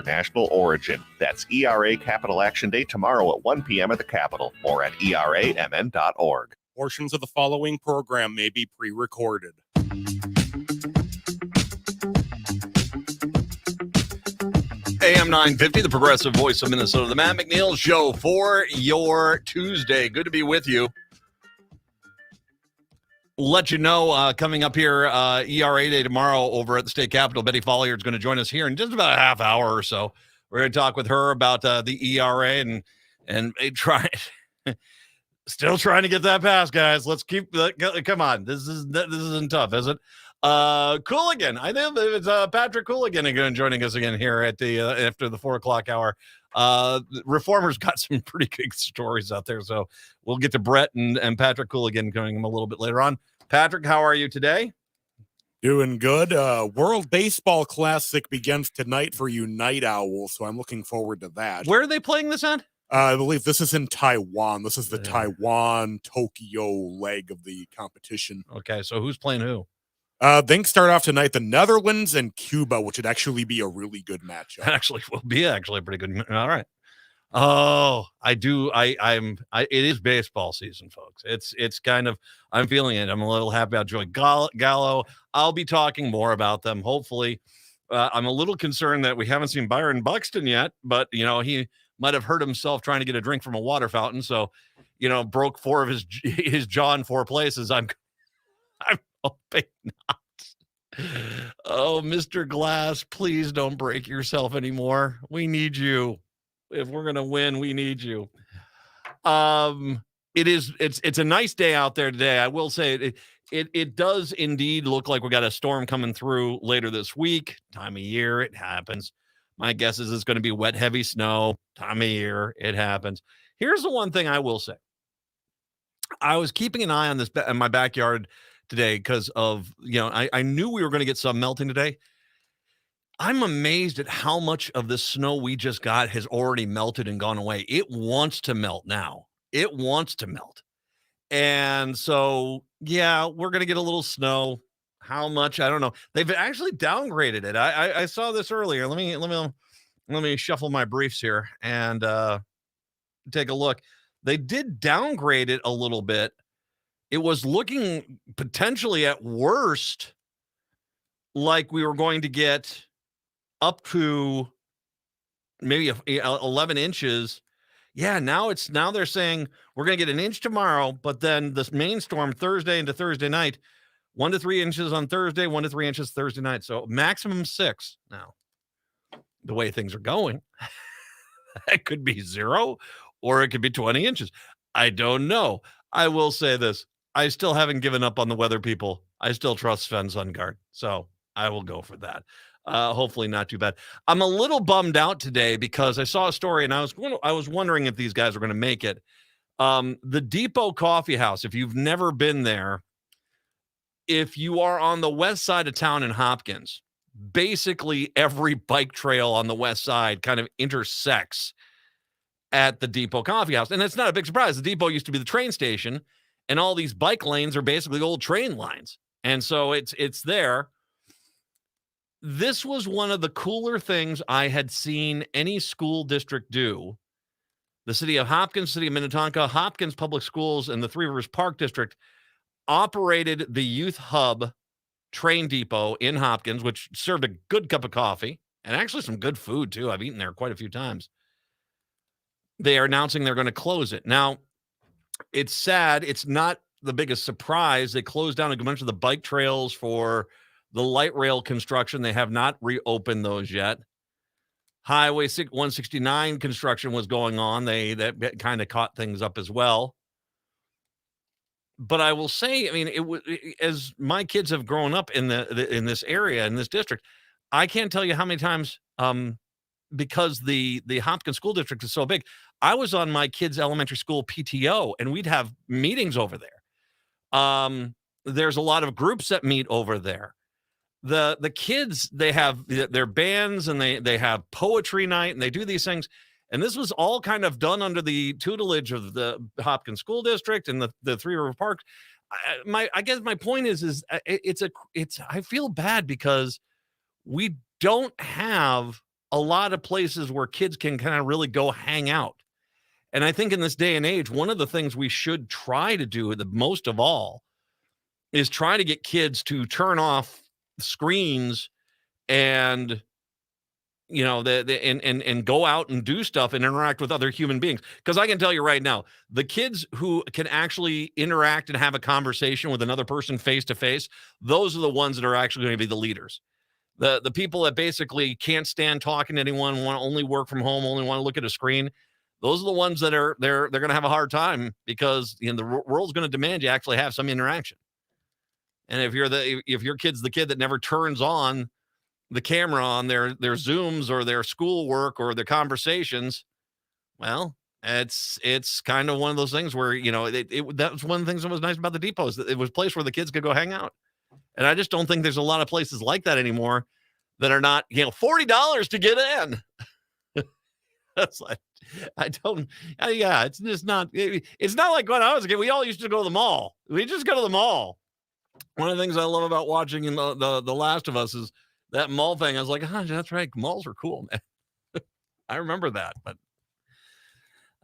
national origin. That's ERA Capital Action Day tomorrow at 1 p.m. at the Capitol or at eramn.org. Portions of the following program may be pre-recorded. AM 950, the progressive voice of Minnesota, the Matt McNeil Show for your Tuesday. Good to be with you. Let you know, coming up here, ERA Day tomorrow over at the state capitol. Betty Follier is going to join us here in just about a half hour or so. We're going to talk with her about the ERA and try. Still trying to get that pass, guys. Let's keep. Come on, this isn't tough, is it? Cooligan. I think it's Patrick Cooligan again joining us again here at the after the 4:00 hour. Reformers got some pretty good stories out there, so we'll get to Brett and Patrick Cooligan coming a little bit later on. Patrick, how are you today? Doing good. World Baseball Classic begins tonight for you Night Owls, so I'm looking forward to that. Where are they playing this at? I believe this is in Taiwan. This is the Taiwan-Tokyo leg of the competition. Okay, so who's playing who? They start off tonight, the Netherlands and Cuba, which would actually be a really good matchup. That actually will be a pretty good. All right. Oh, I do. It is baseball season, folks. It's kind of, I'm feeling it. I'm a little happy about Joey Gallo. I'll be talking more about them. Hopefully, I'm a little concerned that we haven't seen Byron Buxton yet, but he might have hurt himself trying to get a drink from a water fountain. So, broke 4 of his jaw in 4 places. I'm hoping not. Oh, Mr. Glass, please don't break yourself anymore. We need you. If we're gonna win, we need you. It's a nice day out there today. I will say it does indeed look like we got a storm coming through later this week. Time of year, it happens. My guess is it's going to be wet, heavy snow. Time of year, it happens. Here's the one thing I will say. I was keeping an eye on this in my backyard today because of, I knew we were going to get some melting today. I'm amazed at how much of the snow we just got has already melted and gone away. It wants to melt now. It wants to melt. And so, yeah, we're going to get a little snow. How much? I don't know. They've actually downgraded it. I saw this earlier. Let me shuffle my briefs here and take a look. They did downgrade it a little bit. It was looking potentially at worst like we were going to get up to maybe 11 inches. Yeah, now they're saying we're going to get an inch tomorrow, but then this main storm Thursday into Thursday night, 1 to 3 inches on Thursday, 1 to 3 inches Thursday night. So maximum 6. Now, the way things are going, it could be 0 or it could be 20 inches. I don't know. I will say this. I still haven't given up on the weather people. I still trust Sven Sundgaard. So I will go for that. Hopefully not too bad. I'm a little bummed out today because I saw a story and I was wondering if these guys were going to make it. The Depot Coffee House, if you've never been there, if you are on the west side of town in Hopkins, basically every bike trail on the west side kind of intersects at the Depot Coffee House. And it's not a big surprise. The Depot used to be the train station, and all these bike lanes are basically old train lines. And so it's there. This was one of the cooler things I had seen any school district do. The city of Hopkins, city of Minnetonka, Hopkins Public Schools, and the Three Rivers Park District operated the Youth Hub train depot in Hopkins, which served a good cup of coffee and actually some good food, too. I've eaten there quite a few times. They are announcing they're going to close it. Now, it's sad. It's not the biggest surprise. They closed down a bunch of the bike trails for the light rail construction. They have not reopened those yet. Highway 169 construction was going on. That kind of caught things up as well. But I will say, I mean, as my kids have grown up in this area, in this district, I can't tell you how many times, because the Hopkins School District is so big, I was on my kids' elementary school PTO, and we'd have meetings over there. There's a lot of groups that meet over there. The kids, they have their bands, and they have poetry night, and they do these things. And this was all kind of done under the tutelage of the Hopkins School District and the Three River Park. I guess my point is I feel bad because we don't have a lot of places where kids can kind of really go hang out. And I think in this day and age, one of the things we should try to do the most of all is try to get kids to turn off screens and and go out and do stuff and interact with other human beings. Because I can tell you right now, the kids who can actually interact and have a conversation with another person face to face, those are the ones that are actually going to be the leaders. The people that basically can't stand talking to anyone, want to only work from home, only want to look at a screen, those are the ones that they're going to have a hard time, because the world's going to demand you actually have some interaction. And if your kid's the kid that never turns on the camera on their Zooms or their schoolwork or their conversations, well, it's kind of one of those things where, that was one of the things that was nice about the depot, is that it was a place where the kids could go hang out. And I just don't think there's a lot of places like that anymore that are not, $40 to get in. That's like, it's just not, it's not like when I was a kid, we all used to go to the mall. We just go to the mall. One of the things I love about watching in the Last of Us is that mall thing. I was like, that's right. Malls are cool, man. I remember that, but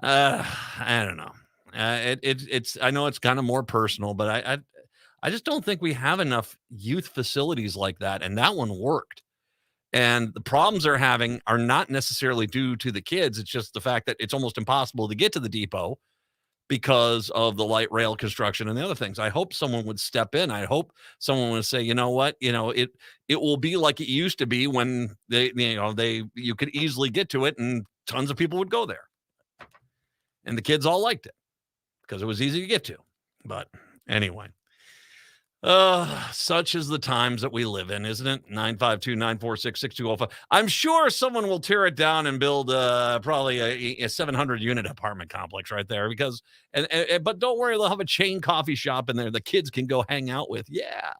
I don't know. It's I know it's kind of more personal, but I just don't think we have enough youth facilities like that. And that one worked. And the problems they're having are not necessarily due to the kids. It's just the fact that it's almost impossible to get to the depot because of the light rail construction and the other things. I hope someone would step in. I hope someone would say, you know what, it will be like it used to be when you could easily get to it and tons of people would go there. And the kids all liked it because it was easy to get to. But anyway, such is the times that we live in, isn't it? 952-946-6205. I'm sure someone will tear it down and build probably a 700-unit apartment complex right there, because but don't worry, they'll have a chain coffee shop in there the kids can go hang out with. Yeah.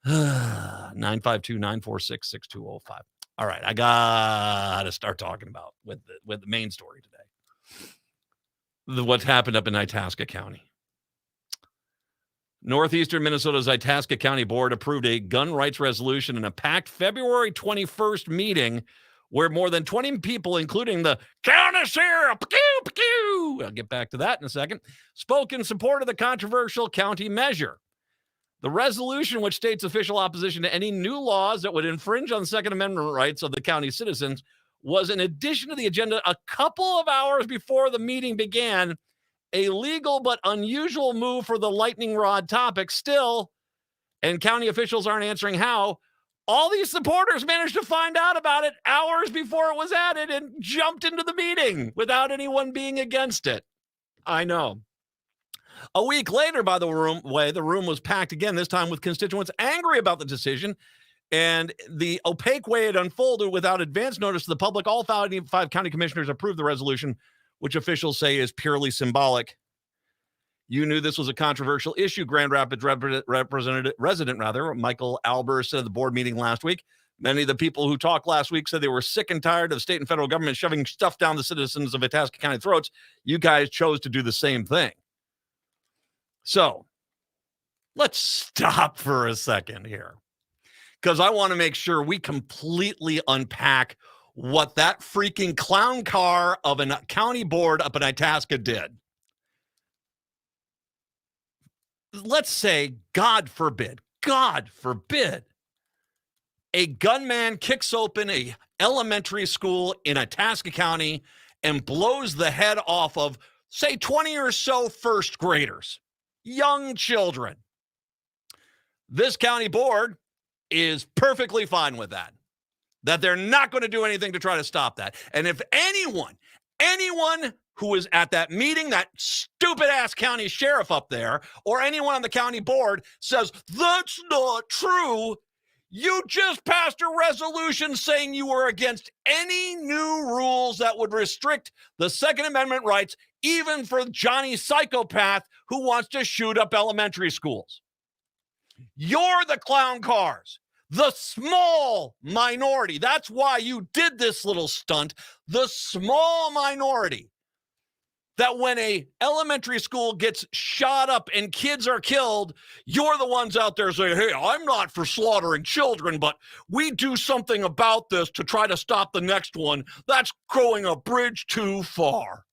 952-946-6205. All right, I got to start talking about with the main story today. What's happened up in Itasca County. Northeastern Minnesota's Itasca County Board approved a gun rights resolution in a packed February 21st meeting where more than 20 people, including the county sheriff, I'll get back to that in a second, spoke in support of the controversial county measure. The resolution, which states official opposition to any new laws that would infringe on Second Amendment rights of the county citizens, was in addition to the agenda a couple of hours before the meeting began. A legal but unusual move for the lightning rod topic still, and county officials aren't answering how. All these supporters managed to find out about it hours before it was added and jumped into the meeting without anyone being against it. I know. A week later, by the way, the room was packed again, this time with constituents angry about the decision and the opaque way it unfolded without advance notice to the public. All 5 county commissioners approved the resolution, which officials say is purely symbolic. You knew this was a controversial issue, Grand Rapids resident Michael Albers said at the board meeting last week. Many of the people who talked last week said they were sick and tired of state and federal government shoving stuff down the citizens of Itasca County throats. You guys chose to do the same thing. So let's stop for a second here, because I want to make sure we completely unpack what that freaking clown car of a county board up in Itasca did. Let's say, God forbid, a gunman kicks open a elementary school in Itasca County and blows the head off of, say, 20 or so first graders, young children. This county board is perfectly fine with that they're not going to do anything to try to stop that. And if anyone who was at that meeting, that stupid ass county sheriff up there, or anyone on the county board says, that's not true, you just passed a resolution saying you were against any new rules that would restrict the Second Amendment rights, even for Johnny Psychopath who wants to shoot up elementary schools. You're the clown cars. The small minority. That's why you did this little stunt. The small minority that when a elementary school gets shot up and kids are killed, you're the ones out there saying, hey, I'm not for slaughtering children, but we do something about this to try to stop the next one. That's going a bridge too far.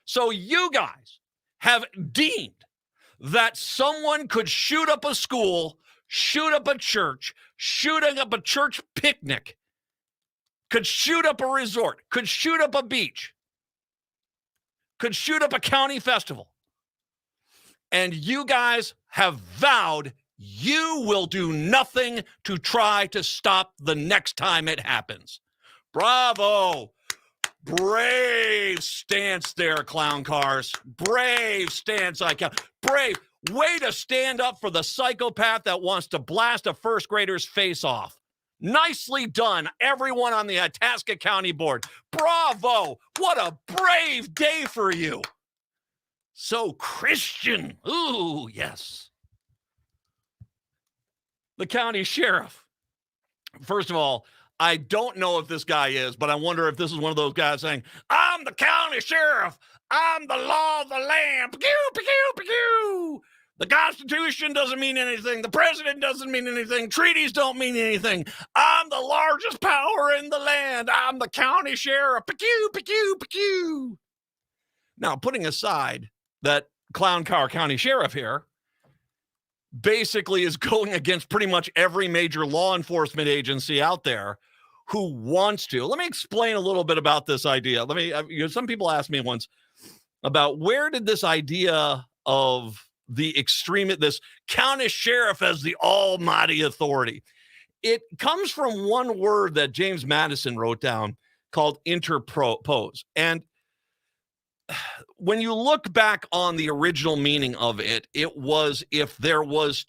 So you guys have deemed that someone could shoot up a school, shoot up a church, shooting up a church picnic, could shoot up a resort, could shoot up a beach, could shoot up a county festival. And you guys have vowed you will do nothing to try to stop the next time it happens. Bravo. Brave stance there, clown cars. Brave stance, brave. Way to stand up for the psychopath that wants to blast a first grader's face off. Nicely done, everyone on the Itasca County Board. Bravo. What a brave day for you. So Christian. Ooh, yes. The county sheriff. First of all, I don't know if this guy is, but I wonder if this is one of those guys saying, I'm the county sheriff. I'm the law of the land. Pew, pew, pew. The Constitution doesn't mean anything. The president doesn't mean anything. Treaties don't mean anything. I'm the largest power in the land. I'm the county sheriff. Pew, pew, pew. Now, putting aside that clown car county sheriff here basically is going against pretty much every major law enforcement agency out there who wants to. Let me explain a little bit about this idea. Some people asked me once about where did this idea of this county sheriff as the almighty authority. It comes from one word that James Madison wrote down called interpose. And when you look back on the original meaning of it, it was if there was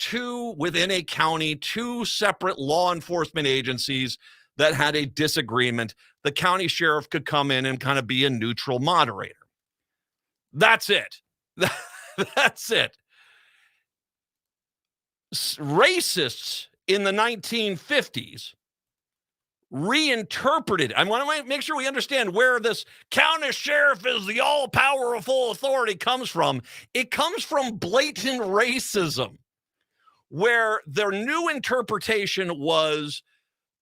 within a county, two separate law enforcement agencies that had a disagreement, the county sheriff could come in and kind of be a neutral moderator. That's it. That's it. Racists in the 1950s reinterpreted. I want to make sure we understand where this county sheriff is the all-powerful authority comes from. It comes from blatant racism, where their new interpretation was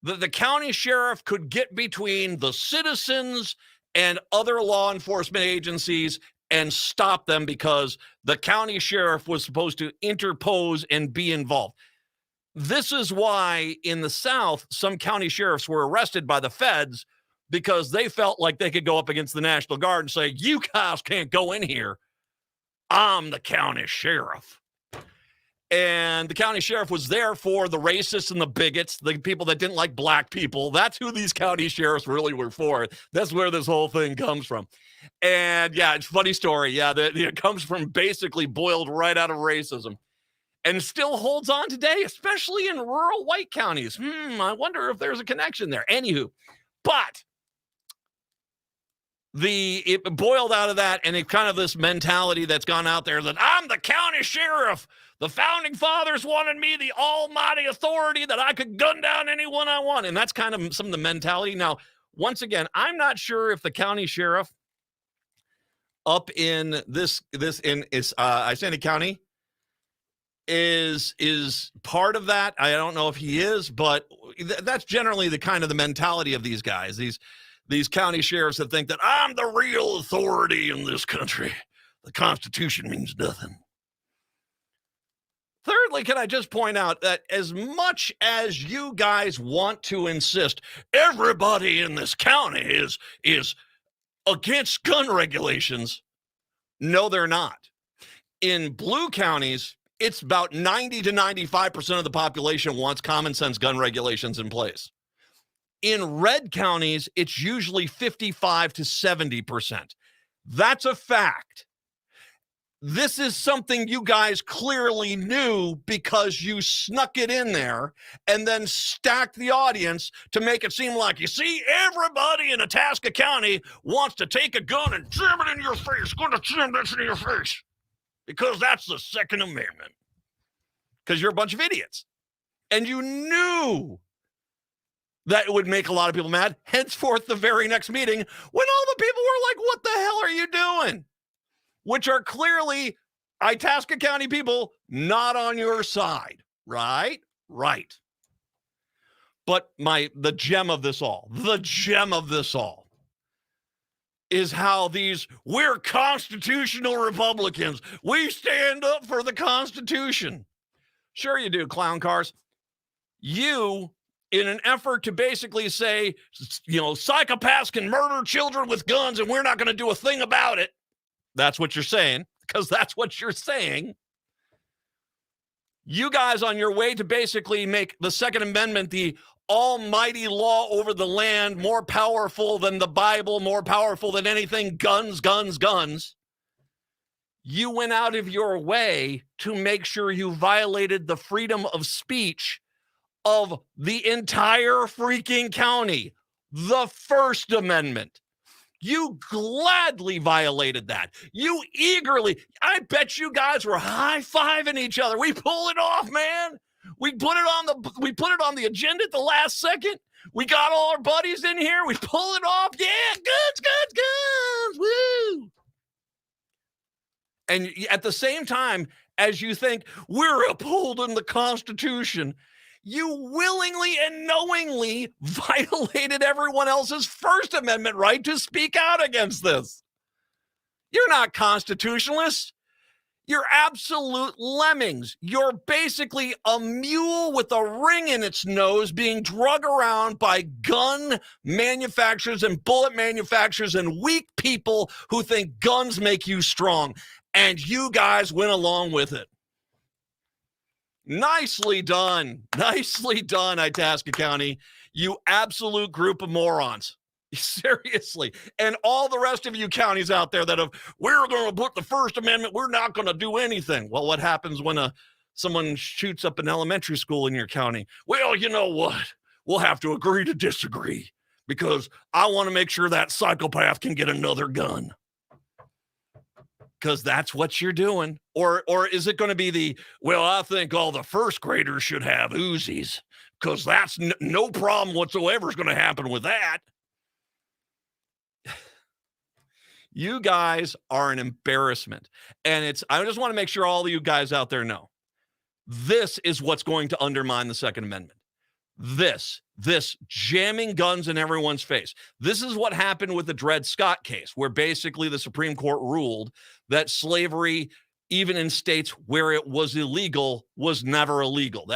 that the county sheriff could get between the citizens and other law enforcement agencies and stop them because the county sheriff was supposed to interpose and be involved. This is why in the South, some county sheriffs were arrested by the feds because they felt like they could go up against the National Guard and say, you guys can't go in here. I'm the county sheriff. And the county sheriff was there for the racists and the bigots, the people that didn't like black people. That's who these county sheriffs really were for. That's where this whole thing comes from. And yeah, it's a funny story. Yeah, it comes from basically boiled right out of racism. And still holds on today, especially in rural white counties. I wonder if there's a connection there. Anywho, but it boiled out of that, and it kind of this mentality that's gone out there that I'm the county sheriff. The founding fathers wanted me the almighty authority that I could gun down anyone I want. And that's kind of some of the mentality. Now, once again, I'm not sure if the county sheriff up in Isanti County is part of that. I don't know if he is, but that's generally the kind of the mentality of these guys, these county sheriffs that think that I'm the real authority in this country. The Constitution means nothing. Thirdly, can I just point out that as much as you guys want to insist everybody in this county is against gun regulations, no, they're not. In blue counties, it's about 90 to 95% of the population wants common sense gun regulations in place. In red counties, it's usually 55 to 70%. That's a fact. This is something you guys clearly knew because you snuck it in there and then stacked the audience to make it seem like, you see, everybody in Itasca County wants to take a gun and jam it in your face. Going to jam this in your face. Because that's the Second Amendment. Because you're a bunch of idiots. And you knew that would make a lot of people mad. Henceforth, the very next meeting, when all the people were like, what the hell are you doing? Which are clearly Itasca County people not on your side, right? Right. But the gem of this all is how we're constitutional Republicans. We stand up for the Constitution. Sure you do, clown cars. You, in an effort to basically say, psychopaths can murder children with guns and we're not going to do a thing about it. That's what you're saying, because that's what you're saying. You guys on your way to basically make the Second Amendment the almighty law over the land, more powerful than the Bible, more powerful than anything, guns, guns, guns. You went out of your way to make sure you violated the freedom of speech of the entire freaking county, the First Amendment. You gladly violated that. You eagerly, I bet you guys were high-fiving each other. We pull it off, man. We put it on the agenda at the last second. We got all our buddies in here. We pull it off. Yeah, guns, woo. And at the same time, as you think we're upholding the Constitution, you willingly and knowingly violated everyone else's First Amendment right to speak out against this. You're not constitutionalists. You're absolute lemmings. You're basically a mule with a ring in its nose being drug around by gun manufacturers and bullet manufacturers and weak people who think guns make you strong. And you guys went along with it. Nicely done. Nicely done, Itasca County. You absolute group of morons. Seriously. And all the rest of you counties out there that we're going to put the First Amendment, we're not going to do anything. Well, what happens when someone shoots up an elementary school in your county? Well, you know what? We'll have to agree to disagree because I want to make sure that psychopath can get another gun. Because that's what you're doing. Or is it going to be I think all the first graders should have Uzis because that's no problem whatsoever is going to happen with that. You guys are an embarrassment. And I just want to make sure all of you guys out there know this is what's going to undermine the Second Amendment. This jamming guns in everyone's face. This is what happened with the Dred Scott case, where basically the Supreme Court ruled that slavery, even in states where it was illegal, was never illegal.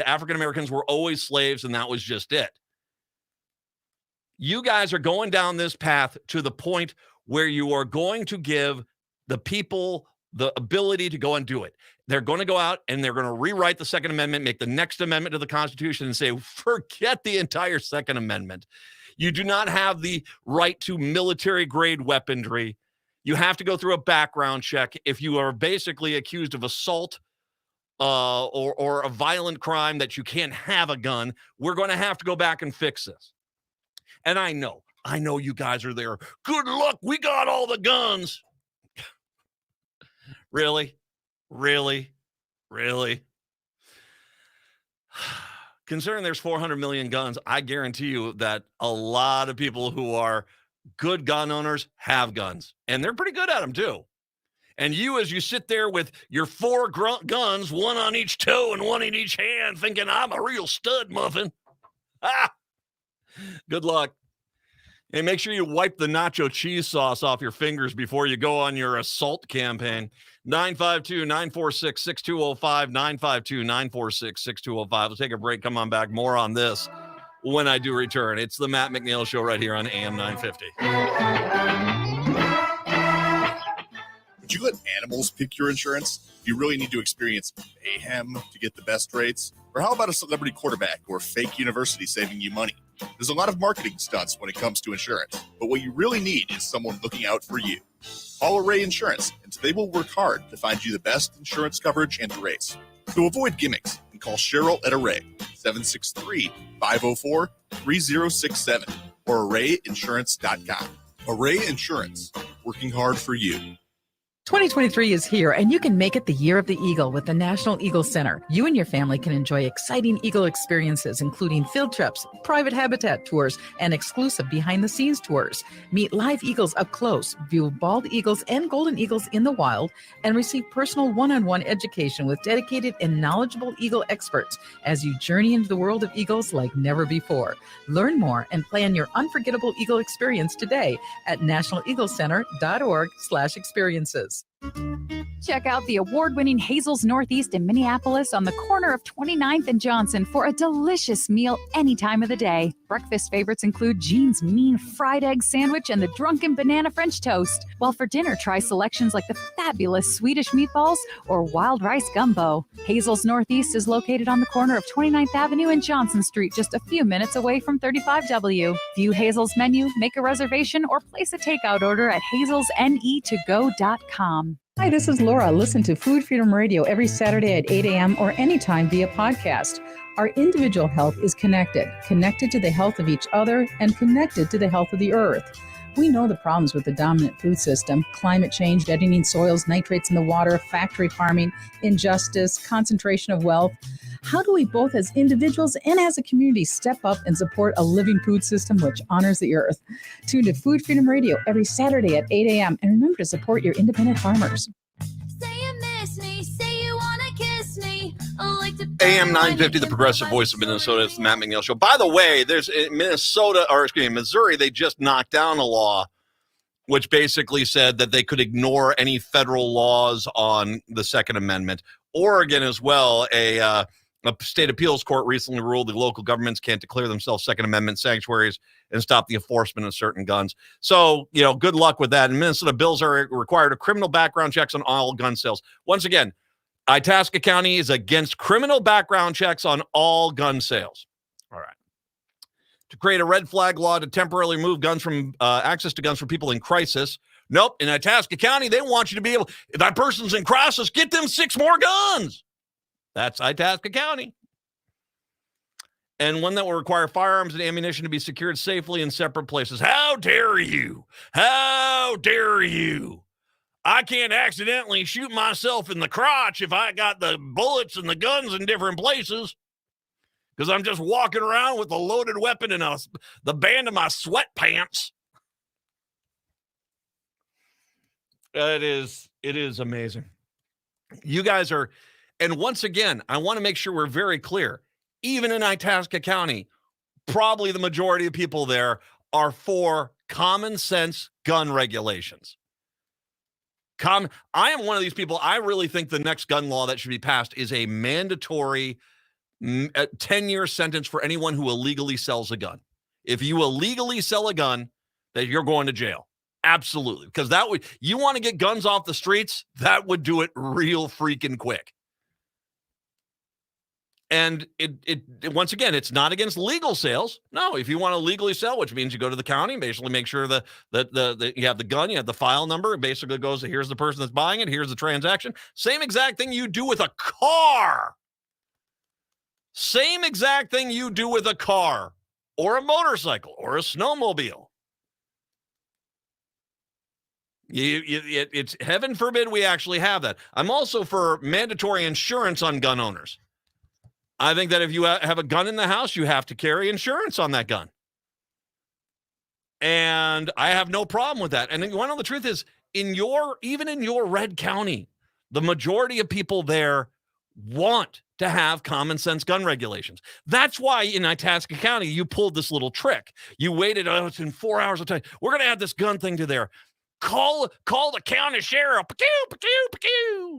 African Americans were always slaves, and that was just it. You guys are going down this path to the point where you are going to give the people the ability to go and do it. They're going to go out and they're going to rewrite the Second Amendment, make the next amendment to the Constitution and say, forget the entire Second Amendment. You do not have the right to military-grade weaponry. You have to go through a background check. If you are basically accused of assault or a violent crime that you can't have a gun, we're going to have to go back and fix this. And I know you guys are there. Good luck. We got all the guns. Really? Considering there's 400 million guns, I guarantee you that a lot of people who are good gun owners have guns. And they're pretty good at them, too. And you, as you sit there with your 4 guns, one on each toe and one in each hand, thinking, I'm a real stud muffin. Good luck. And make sure you wipe the nacho cheese sauce off your fingers before you go on your assault campaign. 952-946-6205, 952-946-6205. We'll take a break. Come on back. More on this when I do return. It's the Matt McNeil Show right here on AM 950. Would you let animals pick your insurance? Do you really need to experience mayhem to get the best rates? Or how about a celebrity quarterback or fake university saving you money? There's a lot of marketing stunts when it comes to insurance, but what you really need is someone looking out for you. Call Array Insurance, and they will work hard to find you the best insurance coverage and rates. So avoid gimmicks and call Cheryl at Array, 763-504-3067, or arrayinsurance.com. Array Insurance, working hard for you. 2023 is here, and you can make it the year of the Eagle with the National Eagle Center. You and your family can enjoy exciting Eagle experiences, including field trips, private habitat tours, and exclusive behind-the-scenes tours. Meet live eagles up close, view bald eagles and golden eagles in the wild, and receive personal one-on-one education with dedicated and knowledgeable Eagle experts as you journey into the world of eagles like never before. Learn more and plan your unforgettable Eagle experience today at nationaleaglecenter.org/experiences. Check out the award-winning Hazel's Northeast in Minneapolis on the corner of 29th and Johnson for a delicious meal any time of the day. Breakfast favorites include Jean's Mean Fried Egg Sandwich and the Drunken Banana French Toast. While for dinner, try selections like the fabulous Swedish meatballs or wild rice gumbo. Hazel's Northeast is located on the corner of 29th Avenue and Johnson Street, just a few minutes away from 35W. View Hazel's menu, make a reservation, or place a takeout order at hazelsnetogo.com. Hi, this is Laura. Listen to Food Freedom Radio every Saturday at 8 a.m. or anytime via podcast. Our individual health is connected to the health of each other and connected to the health of the earth. We know the problems with the dominant food system: climate change, deadening soils, nitrates in the water, factory farming, injustice, concentration of wealth. How do we both as individuals and as a community step up and support a living food system which honors the earth? Tune to Food Freedom Radio every Saturday at 8 a.m. and remember to support your independent farmers. AM 950, the progressive voice of Minnesota. It's the Matt McNeil Show. By the way, there's in Missouri, they just knocked down a law which basically said that they could ignore any federal laws on the Second Amendment. Oregon as well, a state appeals court recently ruled that local governments can't declare themselves Second Amendment sanctuaries and stop the enforcement of certain guns. So, good luck with that. And Minnesota bills are required of criminal background checks on all gun sales. Once again, Itasca County is against criminal background checks on all gun sales. All right. To create a red flag law to temporarily remove guns from access to guns for people in crisis. Nope. In Itasca County, they want you to be able, if that person's in crisis, get them 6 more guns. That's Itasca County. And one that will require firearms and ammunition to be secured safely in separate places. How dare you? How dare you? I can't accidentally shoot myself in the crotch if I got the bullets and the guns in different places because I'm just walking around with a loaded weapon in the band of my sweatpants. It is amazing. You guys are, and once again, I want to make sure we're very clear. Even in Itasca County, probably the majority of people there are for common sense gun regulations. I am one of these people. I really think the next gun law that should be passed is a mandatory 10-year sentence for anyone who illegally sells a gun. If you illegally sell a gun, that you're going to jail. Absolutely. Because you want to get guns off the streets, that would do it real freaking quick. And it once again, it's not against legal sales. No, if you want to legally sell, which means you go to the county and basically make sure that you have the gun, you have the file number. It basically goes, here's the person that's buying it, here's the transaction. Same exact thing you do with a car. Same exact thing you do with a car or a motorcycle or a snowmobile. It's heaven forbid we actually have that. I'm also for mandatory insurance on gun owners. I think that if you have a gun in the house, you have to carry insurance on that gun. And I have no problem with that. And you want to know the truth is, even in your red county, the majority of people there want to have common sense gun regulations. That's why in Itasca County, you pulled this little trick. You waited, it's in 4 hours of time. We're going to add this gun thing to there. Call the county sheriff.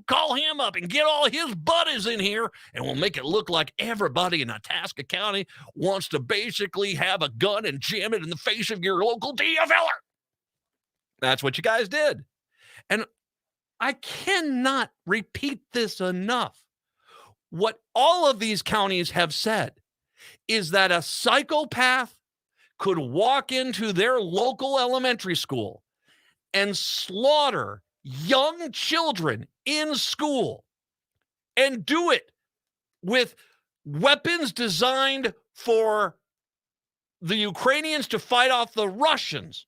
Call him up and get all his buddies in here, and we'll make it look like everybody in Itasca County wants to basically have a gun and jam it in the face of your local DFLer. That's what you guys did. And I cannot repeat this enough. What all of these counties have said is that a psychopath could walk into their local elementary school and slaughter young children in school and do it with weapons designed for the Ukrainians to fight off the Russians.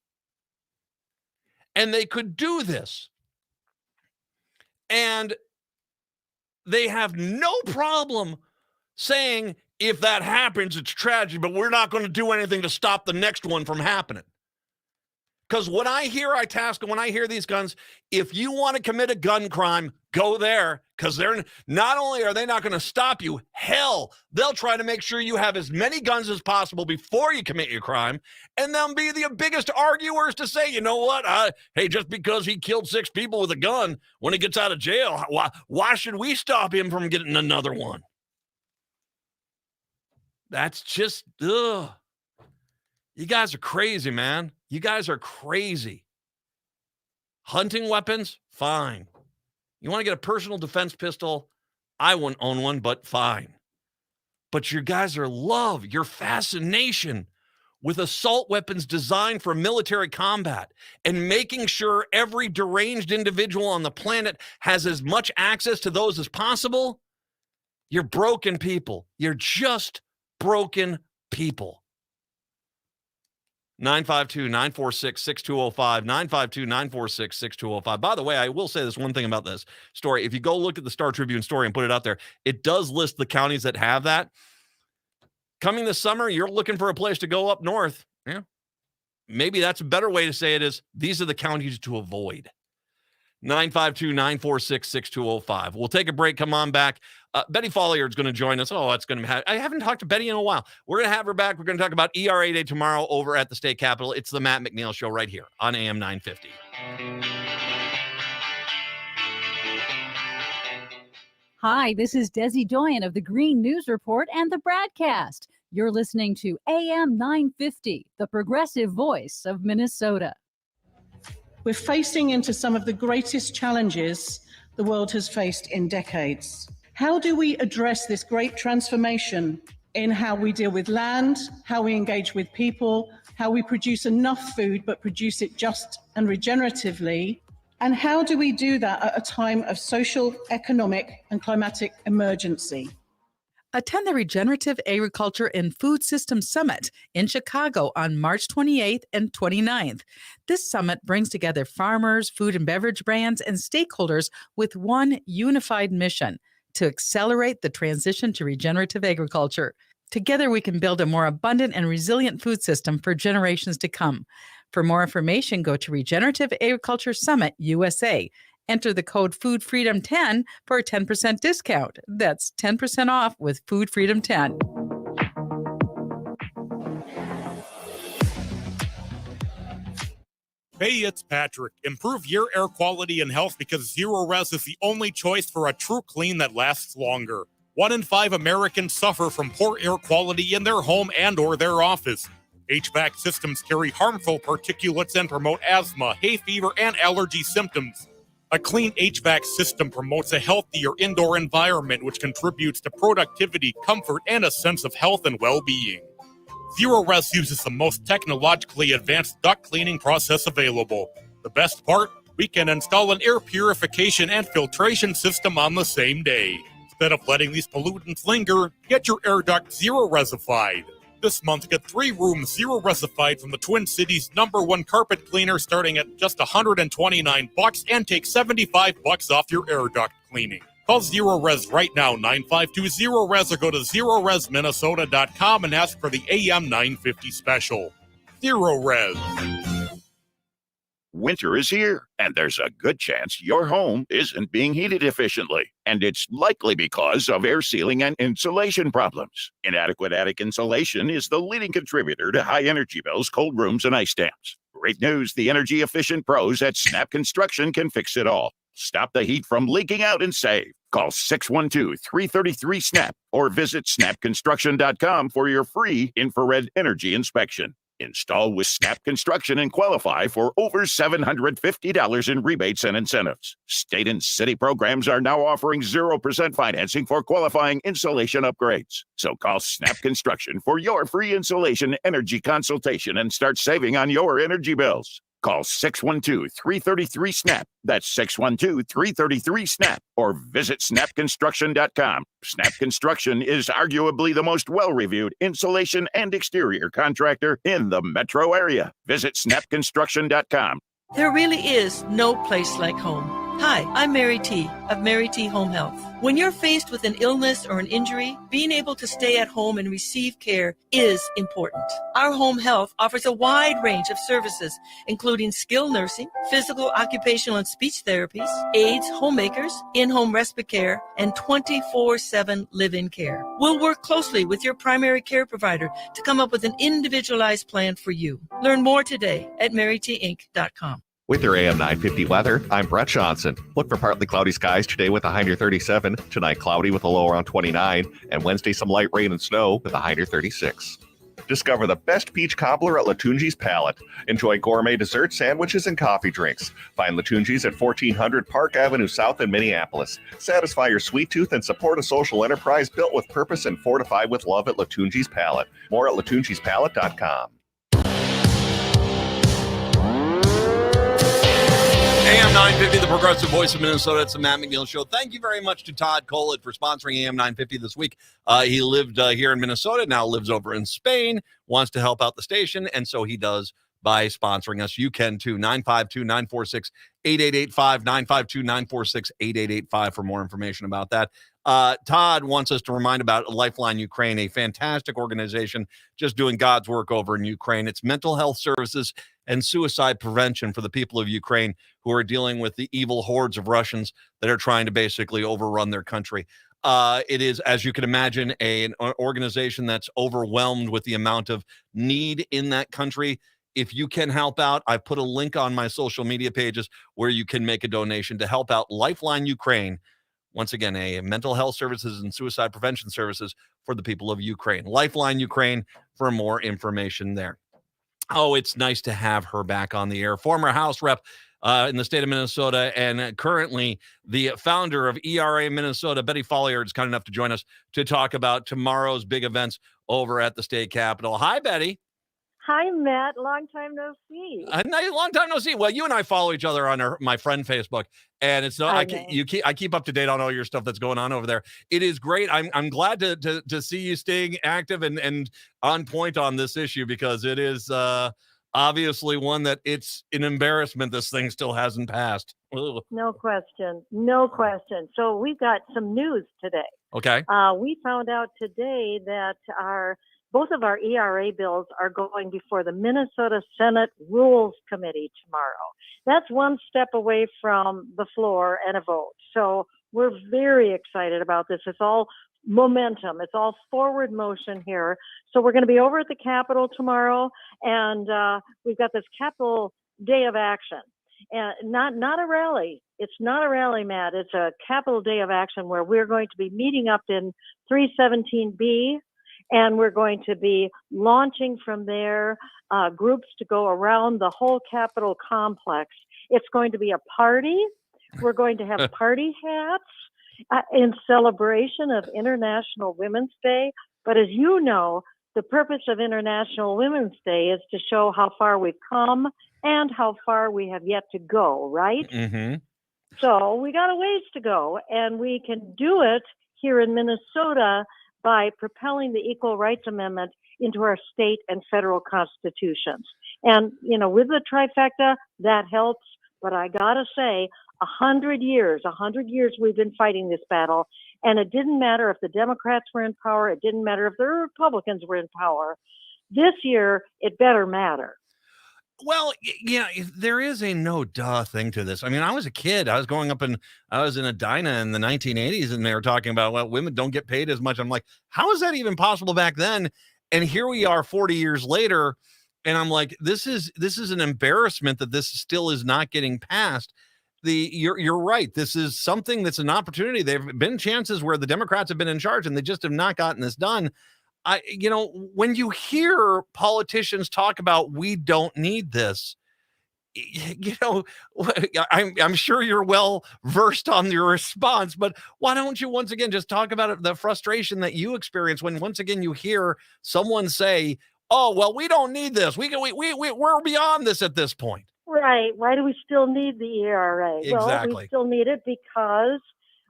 And they could do this And they have no problem saying, if that happens, it's tragic, but we're not going to do anything to stop the next one from happening. Because when I hear these guns, if you want to commit a gun crime, go there. Because they're not only are they not going to stop you, hell, they'll try to make sure you have as many guns as possible before you commit your crime. And they'll be the biggest arguers to say, you know what? Hey, just because he killed 6 people with a gun when he gets out of jail, why should we stop him from getting another one? That's just, ugh. You guys are crazy, man. You guys are crazy. Hunting weapons? Fine. You want to get a personal defense pistol? I wouldn't own one, but fine. But your guys are your fascination with assault weapons designed for military combat and making sure every deranged individual on the planet has as much access to those as possible. You're broken people. You're just broken people. 952-946-6205, 952-946-6205. By the way, I will say this one thing about this story. If you go look at the Star Tribune story and put it out there, it does list the counties that have that. Coming this summer, you're looking for a place to go up north. Yeah. Maybe that's a better way to say it is these are the counties to avoid. 952-946-6205. We'll take a break. Come on back. Betty Folliard is going to join us. Oh, it's going to be. I haven't talked to Betty in a while. We're going to have her back. We're going to talk about ERA Day tomorrow over at the state capitol. It's the Matt McNeil Show right here on AM 950. Hi, this is Desi Doyen of the Green News Report and the Bradcast. You're listening to AM 950, the progressive voice of Minnesota. We're facing into some of the greatest challenges the world has faced in decades. How do we address this great transformation in how we deal with land, how we engage with people, how we produce enough food but produce it just and regeneratively? And how do we do that at a time of social, economic, and climatic emergency? Attend the Regenerative Agriculture and Food Systems Summit in Chicago on March 28th and 29th. This summit brings together farmers, food and beverage brands, and stakeholders with one unified mission: to accelerate the transition to regenerative agriculture. Together, we can build a more abundant and resilient food system for generations to come. For more information, go to Regenerative Agriculture Summit USA. Enter the code FoodFreedom10 for a 10% discount. That's 10% off with Food Freedom 10. Hey, it's Patrick. Improve your air quality and health because Zero Res is the only choice for a true clean that lasts longer. 1 in 5 Americans suffer from poor air quality in their home and or their office. HVAC systems carry harmful particulates and promote asthma, hay fever, and allergy symptoms. A clean HVAC system promotes a healthier indoor environment, which contributes to productivity, comfort, and a sense of health and well-being. Zero Res uses the most technologically advanced duct cleaning process available. The best part? We can install an air purification and filtration system on the same day. Instead of letting these pollutants linger, get your air duct Zero Resified. This month, get 3 rooms Zero Resified from the Twin Cities' #1 carpet cleaner starting at just $129 and take $75 off your air duct cleaning. Call Zero Res right now, 952-ZERO-RES, or go to ZeroResMinnesota.com and ask for the AM 950 special. Zero Res. Winter is here, and there's a good chance your home isn't being heated efficiently. And it's likely because of air sealing and insulation problems. Inadequate attic insulation is the leading contributor to high energy bills, cold rooms, and ice dams. Great news, the energy-efficient pros at Snap Construction can fix it all. Stop the heat from leaking out and save. Call 612-333-SNAP or visit snapconstruction.com for your free infrared energy inspection. Install with Snap Construction and qualify for over $750 in rebates and incentives. State and city programs are now offering 0% financing for qualifying insulation upgrades. So call Snap Construction for your free insulation energy consultation and start saving on your energy bills. Call 612-333-SNAP. That's 612-333-SNAP. Or visit snapconstruction.com. Snap Construction is arguably the most well-reviewed insulation and exterior contractor in the metro area. Visit snapconstruction.com. There really is no place like home. Hi, I'm Mary T. of Mary T. Home Health. When you're faced with an illness or an injury, being able to stay at home and receive care is important. Our home health offers a wide range of services, including skilled nursing, physical, occupational, and speech therapies, aides, homemakers, in-home respite care, and 24/7 live-in care. We'll work closely with your primary care provider to come up with an individualized plan for you. Learn more today at marytinc.com. With your AM 950 weather, I'm Brett Johnson. Look for partly cloudy skies today with a high near 37. Tonight, cloudy with a low around 29. And Wednesday, some light rain and snow with a high near 36. Discover the best peach cobbler at Latunji's Palette. Enjoy gourmet dessert, sandwiches, and coffee drinks. Find Latunji's at 1400 Park Avenue South in Minneapolis. Satisfy your sweet tooth and support a social enterprise built with purpose and fortified with love at Latunji's Palette. More at latunjispalette.com. AM 950, the progressive voice of Minnesota. It's the Matt McNeil Show. Thank you very much to Todd Collett for sponsoring AM 950 this week. He lived here in Minnesota, now lives over in Spain, wants to help out the station, and so he does by sponsoring us. You can too. 952-946-8885, 952-946-8885 for more information about that. Todd wants us to remind about Lifeline Ukraine, a fantastic organization just doing God's work over in Ukraine. It's mental health services and suicide prevention for the people of Ukraine who are dealing with the evil hordes of Russians that are trying to basically overrun their country. It is, as you can imagine, an organization that's overwhelmed with the amount of need in that country. If you can help out, I've put a link on my social media pages where you can make a donation to help out Lifeline Ukraine. Once again, a mental health services and suicide prevention services for the people of Ukraine. Lifeline Ukraine for more information there. Oh, it's nice to have her back on the air. Former House Rep in the state of Minnesota and currently the founder of ERA Minnesota, Betty Folliard, is kind enough to join us to talk about tomorrow's big events over at the state capitol. Hi, Betty. Hi, Matt. Long time no see. Long time no see. Well, you and I follow each other on my friend Facebook, and it's no. I keep up to date on all your stuff that's going on over there. It is great. I'm glad to see you staying active and on point on this issue because it is obviously one that it's an embarrassment this thing still hasn't passed. Ugh. No question. No question. So we've got some news today. Okay. We found out today that both of our ERA bills are going before the Minnesota Senate Rules Committee tomorrow. That's one step away from the floor and a vote. So we're very excited about this. It's all momentum. It's all forward motion here. So we're going to be over at the Capitol tomorrow, and we've got this Capitol Day of Action. And not a rally. It's not a rally, Matt. It's a Capitol Day of Action where we're going to be meeting up in 317B. And we're going to be launching from there groups to go around the whole Capitol complex. It's going to be a party. We're going to have party hats in celebration of International Women's Day. But as you know, the purpose of International Women's Day is to show how far we've come and how far we have yet to go, right? Mm-hmm. So we got a ways to go, and we can do it here in Minnesota by propelling the Equal Rights Amendment into our state and federal constitutions. And, with the trifecta, that helps. But I got to say, 100 years we've been fighting this battle. And it didn't matter if the Democrats were in power. It didn't matter if the Republicans were in power. This year, it better matter. Well, yeah, there is a no duh thing to this. I mean, I was a kid. I was in a Edina in the 1980s, and they were talking about, well, women don't get paid as much. I'm like, how is that even possible back then? And here we are 40 years later, and I'm like, this is an embarrassment that this still is not getting passed. You're right. This is something that's an opportunity. There have been chances where the Democrats have been in charge, and they just have not gotten this done. When you hear politicians talk about we don't need this, I'm sure you're well versed on your response, but why don't you once again just talk about the frustration that you experience when once again you hear someone say, "Oh, well, we don't need this. We're beyond this at this point." Right. Why do we still need the ERA? Exactly. Well, we still need it because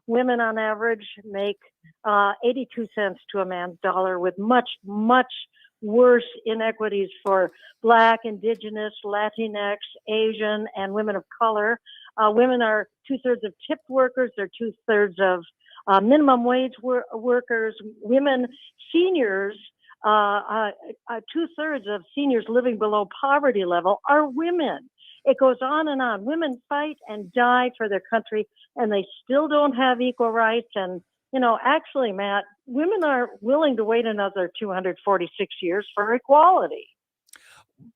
women on average make 82 cents to a man's dollar, with much, much worse inequities for Black, Indigenous, Latinx, Asian, and women of color. Women are 2/3 of tipped workers. They're 2/3 of minimum wage workers. Women, seniors, 2/3 of seniors living below poverty level are women. It goes on and on. Women fight and die for their country, and they still don't have equal rights. And, actually, Matt, women are willing to wait another 246 years for equality.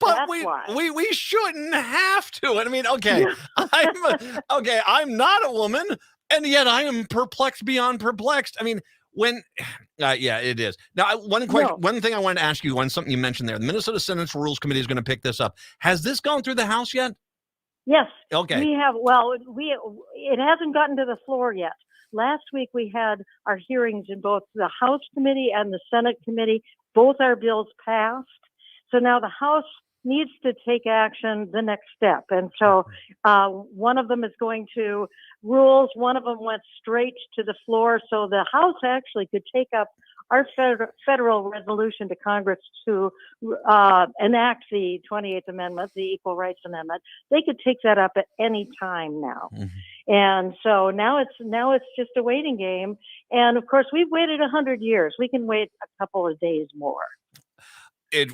But That's we shouldn't have to. I mean, okay, I'm not a woman, and yet I am perplexed beyond perplexed. I mean, yeah, it is. Now, one thing I wanted to ask you on something you mentioned there. The Minnesota Senate's Rules Committee is going to pick this up. Has this gone through the House yet? Yes. Okay. We have. Well, it hasn't gotten to the floor yet. Last week we had our hearings in both the House committee and the Senate committee. Both our bills passed. So now the House needs to take action, the next step. And so one of them is going to rules. One of them went straight to the floor. So the House actually could take up our federal resolution to Congress to enact the 28th Amendment, the Equal Rights Amendment. They could take that up at any time now. Mm-hmm. And so now it's just a waiting game. And of course, we've waited 100 years. We can wait a couple of days more.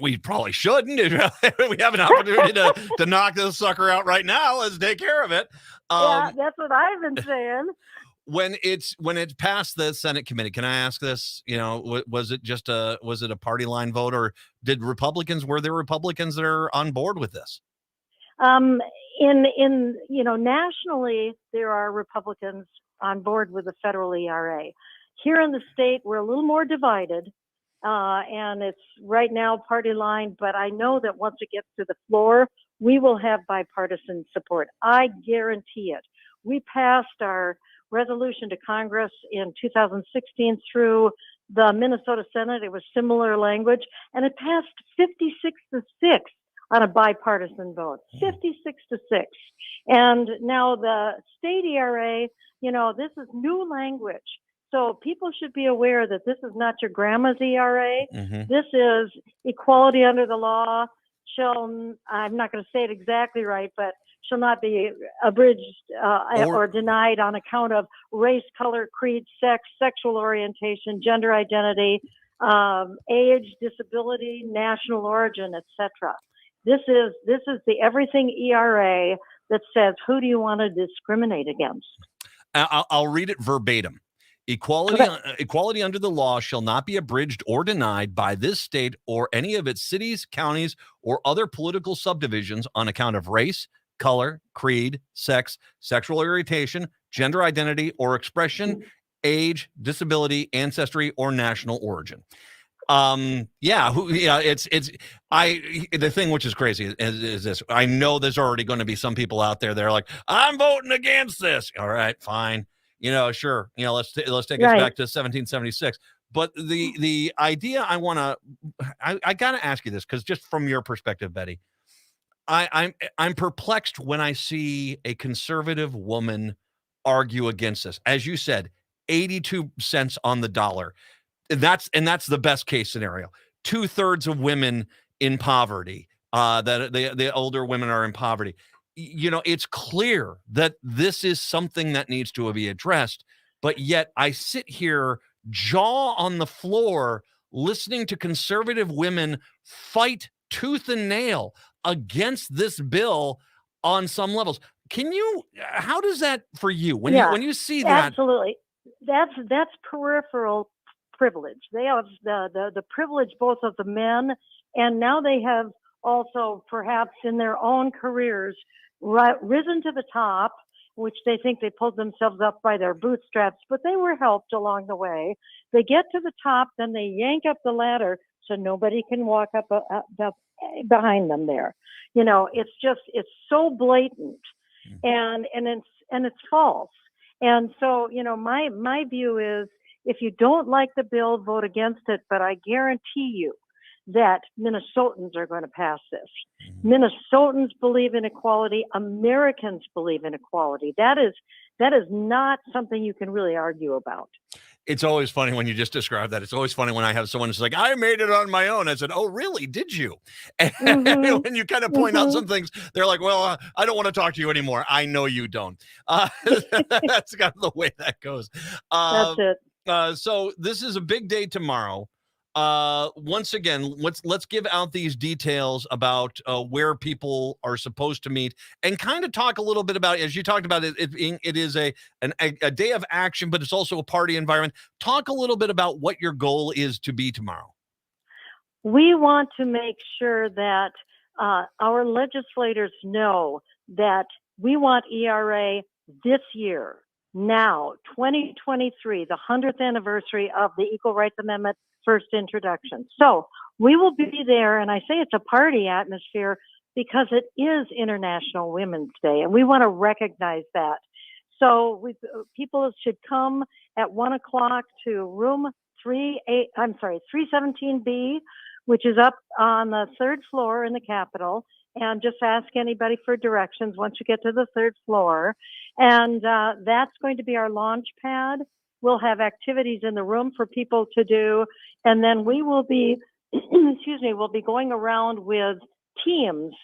We probably shouldn't. We have an opportunity to knock this sucker out right now. Let's take care of it. Yeah, that's what I've been saying. When it's passed the Senate committee, can I ask this? Was it a party line vote, or were there Republicans that are on board with this? Nationally, there are Republicans on board with the federal ERA. Here in the state, we're a little more divided. And it's right now party line, but I know that once it gets to the floor, we will have bipartisan support. I guarantee it. We passed our resolution to Congress in 2016 through the Minnesota Senate. It was similar language, and it passed 56-6 on a bipartisan vote, 56-6. And now the state ERA, this is new language. So people should be aware that this is not your grandma's ERA. Mm-hmm. This is equality under the law. I'm not going to say it exactly right, but shall not be abridged or denied on account of race, color, creed, sex, sexual orientation, gender identity, age, disability, national origin, etc. This is the everything ERA that says who do you want to discriminate against. I'll read it verbatim. Equality under the law shall not be abridged or denied by this state or any of its cities, counties, or other political subdivisions on account of race, color, creed, sex, sexual orientation, gender identity or expression, age, disability, ancestry, or national origin. The thing which is crazy is this. I know there's already going to be some people out there that are like, I'm voting against this. All right, fine. Sure. Let's take us back to 1776. But the idea I got to ask you this, because just from your perspective, Betty, I'm perplexed when I see a conservative woman argue against this. As you said, 82 cents on the dollar. That's the best case scenario. 2/3 of women in poverty. That the older women are in poverty. It's clear that this is something that needs to be addressed, but yet I sit here, jaw on the floor, listening to conservative women fight tooth and nail against this bill on some levels. How does that for you when you see that? Absolutely. That's peripheral privilege. They have the privilege both of the men, and now they have also perhaps in their own careers risen to the top, which they think they pulled themselves up by their bootstraps, but they were helped along the way. They get to the top, then they yank up the ladder so nobody can walk up behind them there. It's so blatant, and it's false. And so, my view is, if you don't like the bill, vote against it. But I guarantee you that Minnesotans are going to pass this. Minnesotans believe in equality. Americans believe in equality. That is not something you can really argue about. It's always funny when you just describe that. It's always funny when I have someone who's like, I made it on my own. I said, oh, really? Did you? And when you kind of point out some things, they're like, well, I don't want to talk to you anymore. I know you don't. That's kind of the way that goes. That's it. So this is a big day tomorrow. Once again, let's give out these details about where people are supposed to meet, and kind of talk a little bit about, as you talked about it is a day of action, but it's also a party environment. Talk a little bit about what your goal is to be tomorrow. We want to make sure that our legislators know that we want ERA this year, now, 2023, the 100th anniversary of the Equal Rights Amendment first introduction. So we will be there, and I say it's a party atmosphere because it is International Women's Day, and we want to recognize that. So people should come at 1 o'clock to room 317B, which is up on the third floor in the Capitol, and just ask anybody for directions once you get to the third floor. And that's going to be our launch pad. We'll have activities in the room for people to do. And then we will be, we'll be going around with teams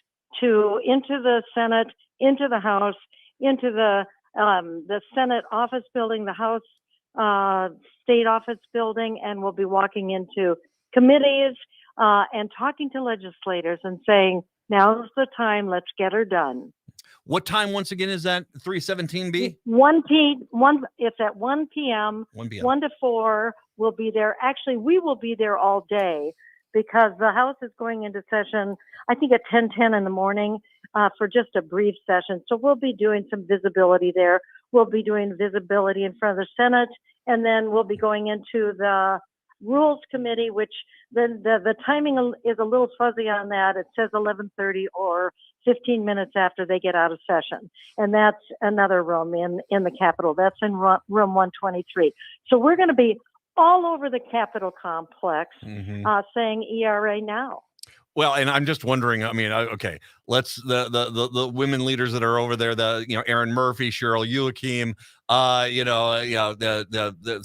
into the Senate, into the House, into the Senate office building, the House state office building, and we'll be walking into committees and talking to legislators and saying, now's the time, let's get her done. What time, once again, is that 317B? It's at 1 p.m. 1 p.m. 1 to 4. We'll be there. Actually, we will be there all day because the House is going into session, I think, at 10:10 in the morning for just a brief session. So we'll be doing some visibility there. We'll be doing visibility in front of the Senate, and then we'll be going into the Rules Committee, which the timing is a little fuzzy on that. It says 11:30 or 15 minutes after they get out of session. And that's another room in the Capitol. That's in room 123. So we're going to be all over the Capitol complex saying ERA now. Well, and I'm just wondering, I mean, okay, let's the women leaders that are over there, Erin Murphy, Cheryl Euakim, the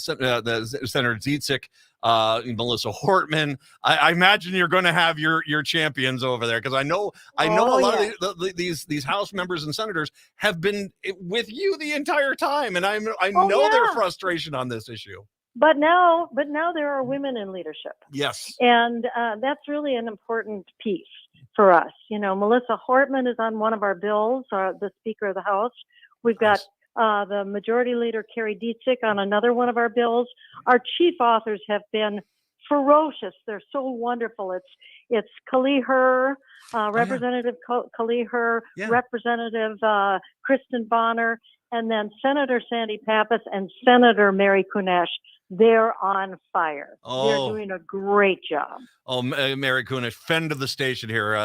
Senator Zietzik, Melissa Hortman. I imagine you're going to have your champions over there, because I know a lot of these House members and senators have been with you the entire time, and I know their frustration on this issue. But now there are women in leadership. Yes. And that's really an important piece for us. Melissa Hortman is on one of our bills, the Speaker of the House. We've got the Majority Leader, Carrie Dietzick, on another one of our bills. Our chief authors have been ferocious. They're so wonderful. It's Kali Herr, Representative Kali Herr, Representative Kristen Bonner, and then Senator Sandy Pappas and Senator Mary Kunesh. They're on fire. They're doing a great job. Oh, Mary Kunesh, friend of the station here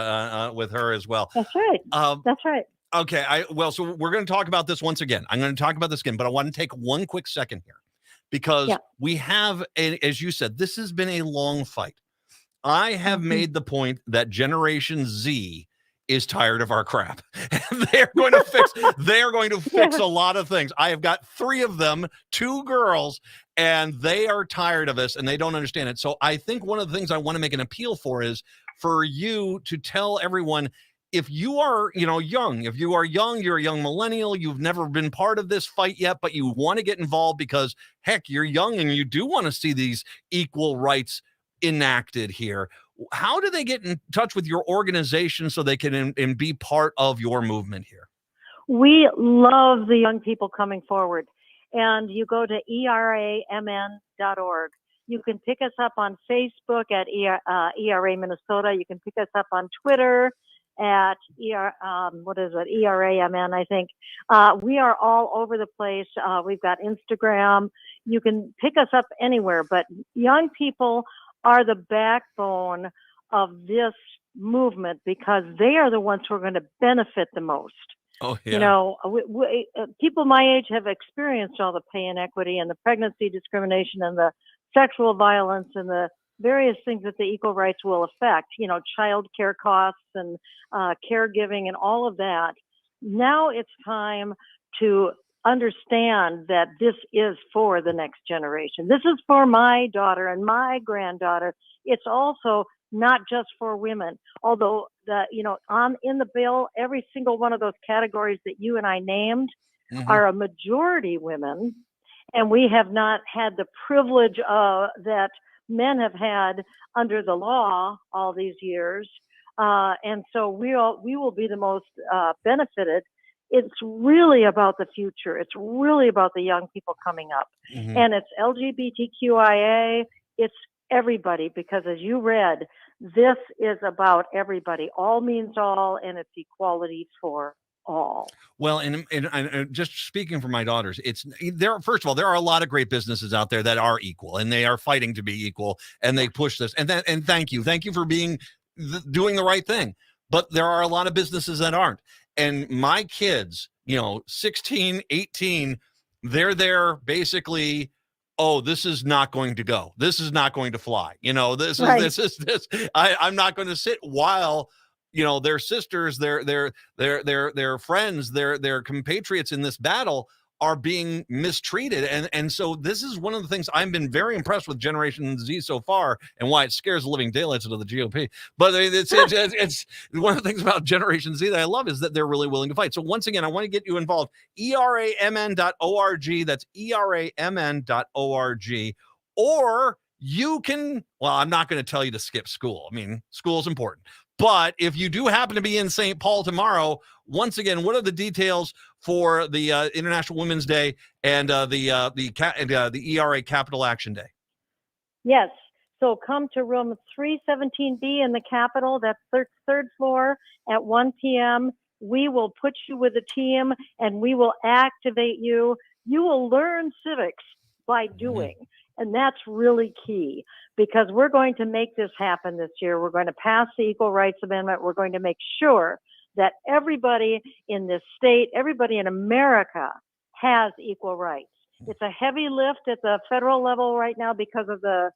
with her as well. That's right. That's right. Okay. So we're going to talk about this once again. I'm going to talk about this again, but I want to take one quick second here, because we have, as you said, this has been a long fight. I have made the point that Generation Z is tired of our crap. They're going to fix a lot of things. I have got 3 of them, 2 girls, and they are tired of us and they don't understand it. So I think one of the things I want to make an appeal for is for you to tell everyone, if you are, young, you're a young millennial, you've never been part of this fight yet, but you want to get involved because, heck, you're young and you do want to see these equal rights enacted here. How do they get in touch with your organization so they can and be part of your movement here? We love the young people coming forward. And you go to eramn.org. You can pick us up on Facebook at ERA Minnesota. You can pick us up on Twitter at ERAMN, I think. We are all over the place. We've got Instagram. You can pick us up anywhere, but young people are the backbone of this movement because they are the ones who are going to benefit the most. Oh, yeah. People my age have experienced all the pay inequity and the pregnancy discrimination and the sexual violence and the various things that the equal rights will affect, child care costs and caregiving and all of that. Now it's time to understand that this is for the next generation. This is for my daughter and my granddaughter. It's also not just for women, although in the bill, every single one of those categories that you and I named are a majority women, and we have not had the privilege that men have had under the law all these years, and so we will be the most benefited. It's really about the future. It's really about the young people coming up, and it's LGBTQIA. It's everybody, because as you read, this is about everybody. All means all, and it's equality for all. Well, and just speaking for my daughters, first of all, there are a lot of great businesses out there that are equal, and they are fighting to be equal, and they push this. And thank you for being doing the right thing. But there are a lot of businesses that aren't. And my kids, 16, 18, they're there basically. Oh, this is not going to go. This is not going to fly. This is. I'm not going to sit while their sisters, their friends, their compatriots in this battle are being mistreated. And so this is one of the things I've been very impressed with Generation Z so far, and why it scares the living daylights out of the GOP. But it's one of the things about Generation Z that I love is that they're really willing to fight. So once again, I want to get you involved. ERAMN.org. That's ERAMN.org. Or you can, I'm not going to tell you to skip school. I mean, school is important. But if you do happen to be in St. Paul tomorrow, once again, what are the details for the International Women's Day and the ERA Capital Action Day? Yes. So come to room 317B in the Capitol. That's third floor at 1 p.m. We will put you with a team, and we will activate you. You will learn civics by doing. And that's really key, because we're going to make this happen this year. We're going to pass the Equal Rights Amendment. We're going to make sure that everybody in this state, everybody in America has equal rights. It's a heavy lift at the federal level right now because of the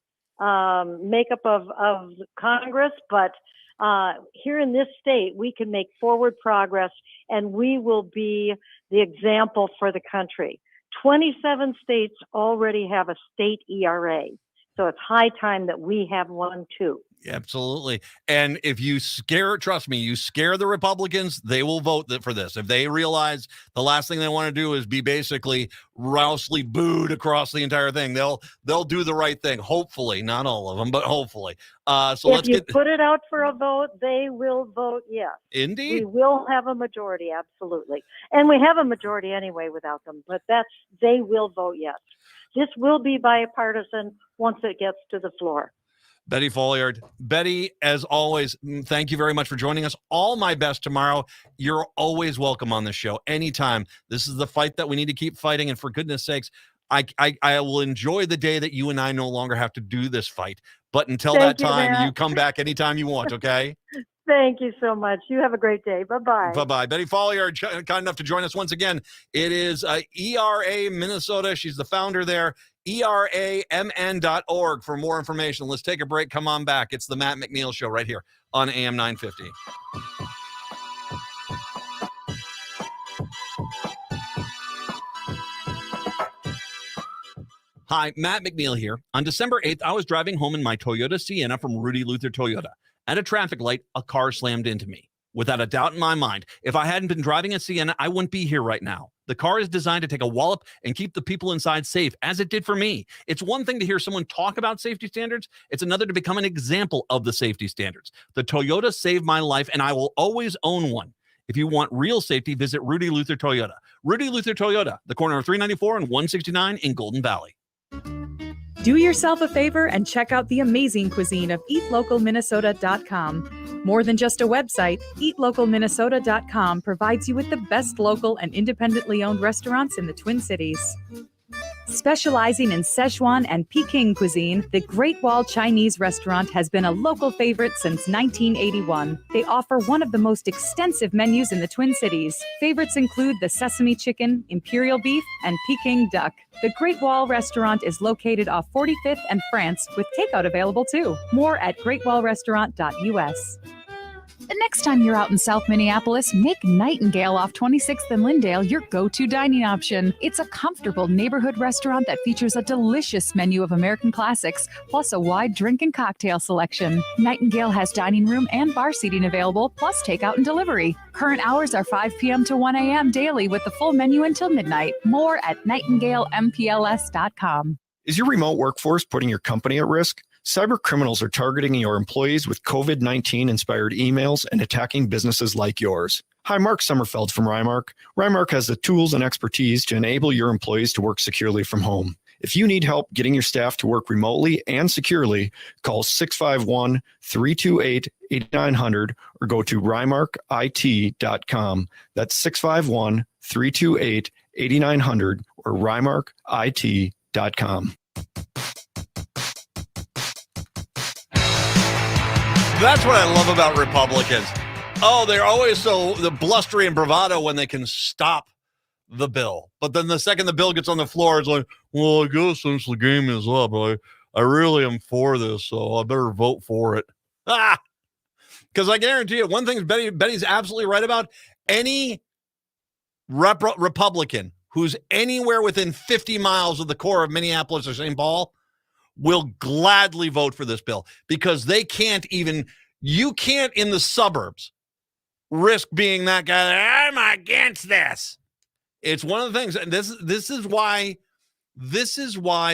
makeup of Congress, but here in this state, we can make forward progress, and we will be the example for the country. 27 states already have a state ERA, so it's high time that we have one too. Absolutely. And if you trust me, you scare the Republicans, they will vote for this. If they realize the last thing they want to do is be basically rousely booed across the entire thing, they'll do the right thing. Hopefully, not all of them, but hopefully. If you put it out for a vote, they will vote yes. Indeed. We will have a majority, absolutely. And we have a majority anyway without them, but they will vote yes. This will be bipartisan once it gets to the floor. Betty Folliard. Betty, as always, thank you very much for joining us. All my best tomorrow. You're always welcome on the show anytime. This is the fight that we need to keep fighting. And for goodness sakes, I will enjoy the day that you and I no longer have to do this fight. But until that time, you come back anytime you want, okay? Thank you so much. You have a great day. Bye-bye. Bye-bye. Betty Folliard, kind enough to join us once again. It is ERA Minnesota. She's the founder there. ERAMN.org for more information. Let's take a break. Come on back. It's the Matt McNeil Show right here on AM 950. Hi, Matt McNeil here. On December 8th, I was driving home in my Toyota Sienna from Rudy Luther Toyota. At a traffic light, a car slammed into me. Without a doubt in my mind, if I hadn't been driving a Sienna, I wouldn't be here right now. The car is designed to take a wallop and keep the people inside safe, as it did for me. It's one thing to hear someone talk about safety standards. It's another to become an example of the safety standards. The Toyota saved my life, and I will always own one. If you want real safety, visit Rudy Luther Toyota. Rudy Luther Toyota, the corner of 394 and 169 in Golden Valley. Do yourself a favor and check out the amazing cuisine of eatlocalminnesota.com. More than just a website, eatlocalminnesota.com provides you with the best local and independently owned restaurants in the Twin Cities. Specializing in Szechuan and Peking cuisine, the Great Wall Chinese restaurant has been a local favorite since 1981. They offer one of the most extensive menus in the Twin Cities. Favorites include the sesame chicken, imperial beef, and Peking duck. The Great Wall restaurant is located off 45th and France, with takeout available too. More at greatwallrestaurant.us. The next time you're out in South Minneapolis, make Nightingale off 26th and Lyndale your go-to dining option. It's a comfortable neighborhood restaurant that features a delicious menu of American classics, plus a wide drink and cocktail selection. Nightingale has dining room and bar seating available, plus takeout and delivery. Current hours are 5 p.m. to 1 a.m. daily with the full menu until midnight. More at nightingalempls.com. Is your remote workforce putting your company at risk? Cyber criminals are targeting your employees with COVID-19 inspired emails and attacking businesses like yours. Hi, Mark Sommerfeld from Rymark. Rymark has the tools and expertise to enable your employees to work securely from home. If you need help getting your staff to work remotely and securely, call 651-328-8900 or go to rymarkit.com. That's 651-328-8900 or rymarkit.com. That's what I love about Republicans. Oh, they're always so the blustery and bravado when they can stop the bill. But then the second the bill gets on the floor, it's like, well, I guess since the game is up, I really am for this, so I better vote for it. Because I guarantee you, one thing Betty's absolutely right about, any Republican who's anywhere within 50 miles of the core of Minneapolis or St. Paul will gladly vote for this bill, because they can't even, you can't in the suburbs risk being that guy that, I'm against this. It's one of the things, and this is why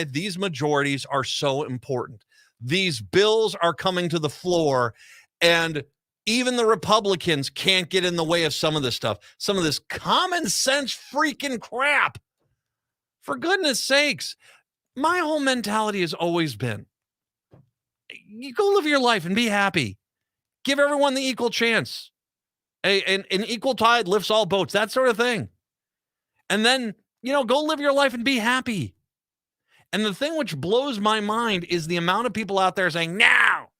these majorities are so important. These bills are coming to the floor, and even the Republicans can't get in the way of some of this stuff, some of this common sense freaking crap. For goodness sakes. My whole mentality has always been, you go live your life and be happy. Give everyone the equal chance. An equal tide lifts all boats, that sort of thing. And then, go live your life and be happy. And the thing which blows my mind is the amount of people out there saying, no.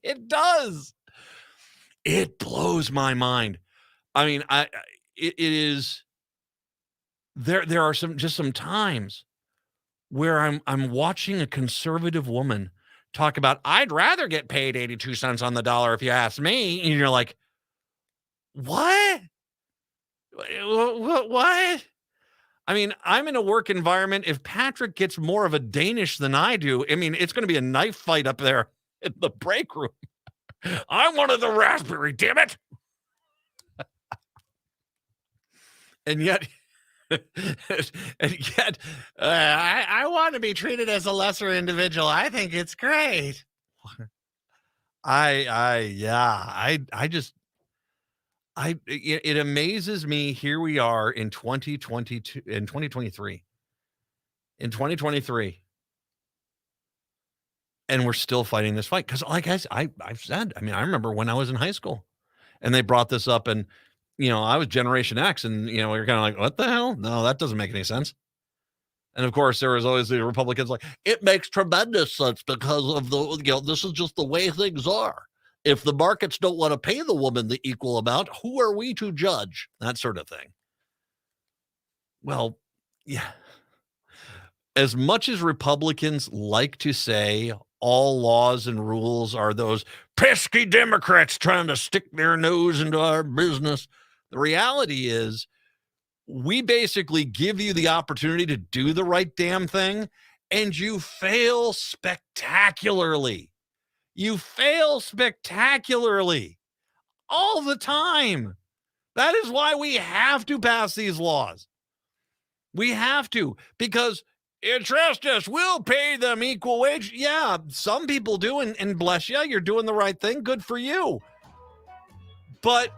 It does. It blows my mind. I mean, it is... There are some times where I'm watching a conservative woman talk about, I'd rather get paid 82 cents on the dollar if you ask me. And you're like, what? What? I mean, I'm in a work environment. If Patrick gets more of a Danish than I do, I mean, it's going to be a knife fight up there in the break room. I wanted the raspberry, damn it. And yet... and yet, I want to be treated as a lesser individual. I think it's great. It amazes me. Here we are in 2022, in 2023, and we're still fighting this fight. Because, like I've said, I mean, I remember when I was in high school, and they brought this up, and I was Generation X, and, we were kind of like, what the hell? No, that doesn't make any sense. And of course, there was always the Republicans like, it makes tremendous sense because of this is just the way things are. If the markets don't want to pay the woman the equal amount, who are we to judge? That sort of thing. Well, yeah. As much as Republicans like to say all laws and rules are those pesky Democrats trying to stick their nose into our business, the reality is we basically give you the opportunity to do the right damn thing, and you fail spectacularly. You fail spectacularly all the time. That is why we have to pass these laws. We have to, because trust us, we'll pay them equal wage. Yeah, some people do, and bless you, you're doing the right thing. Good for you. But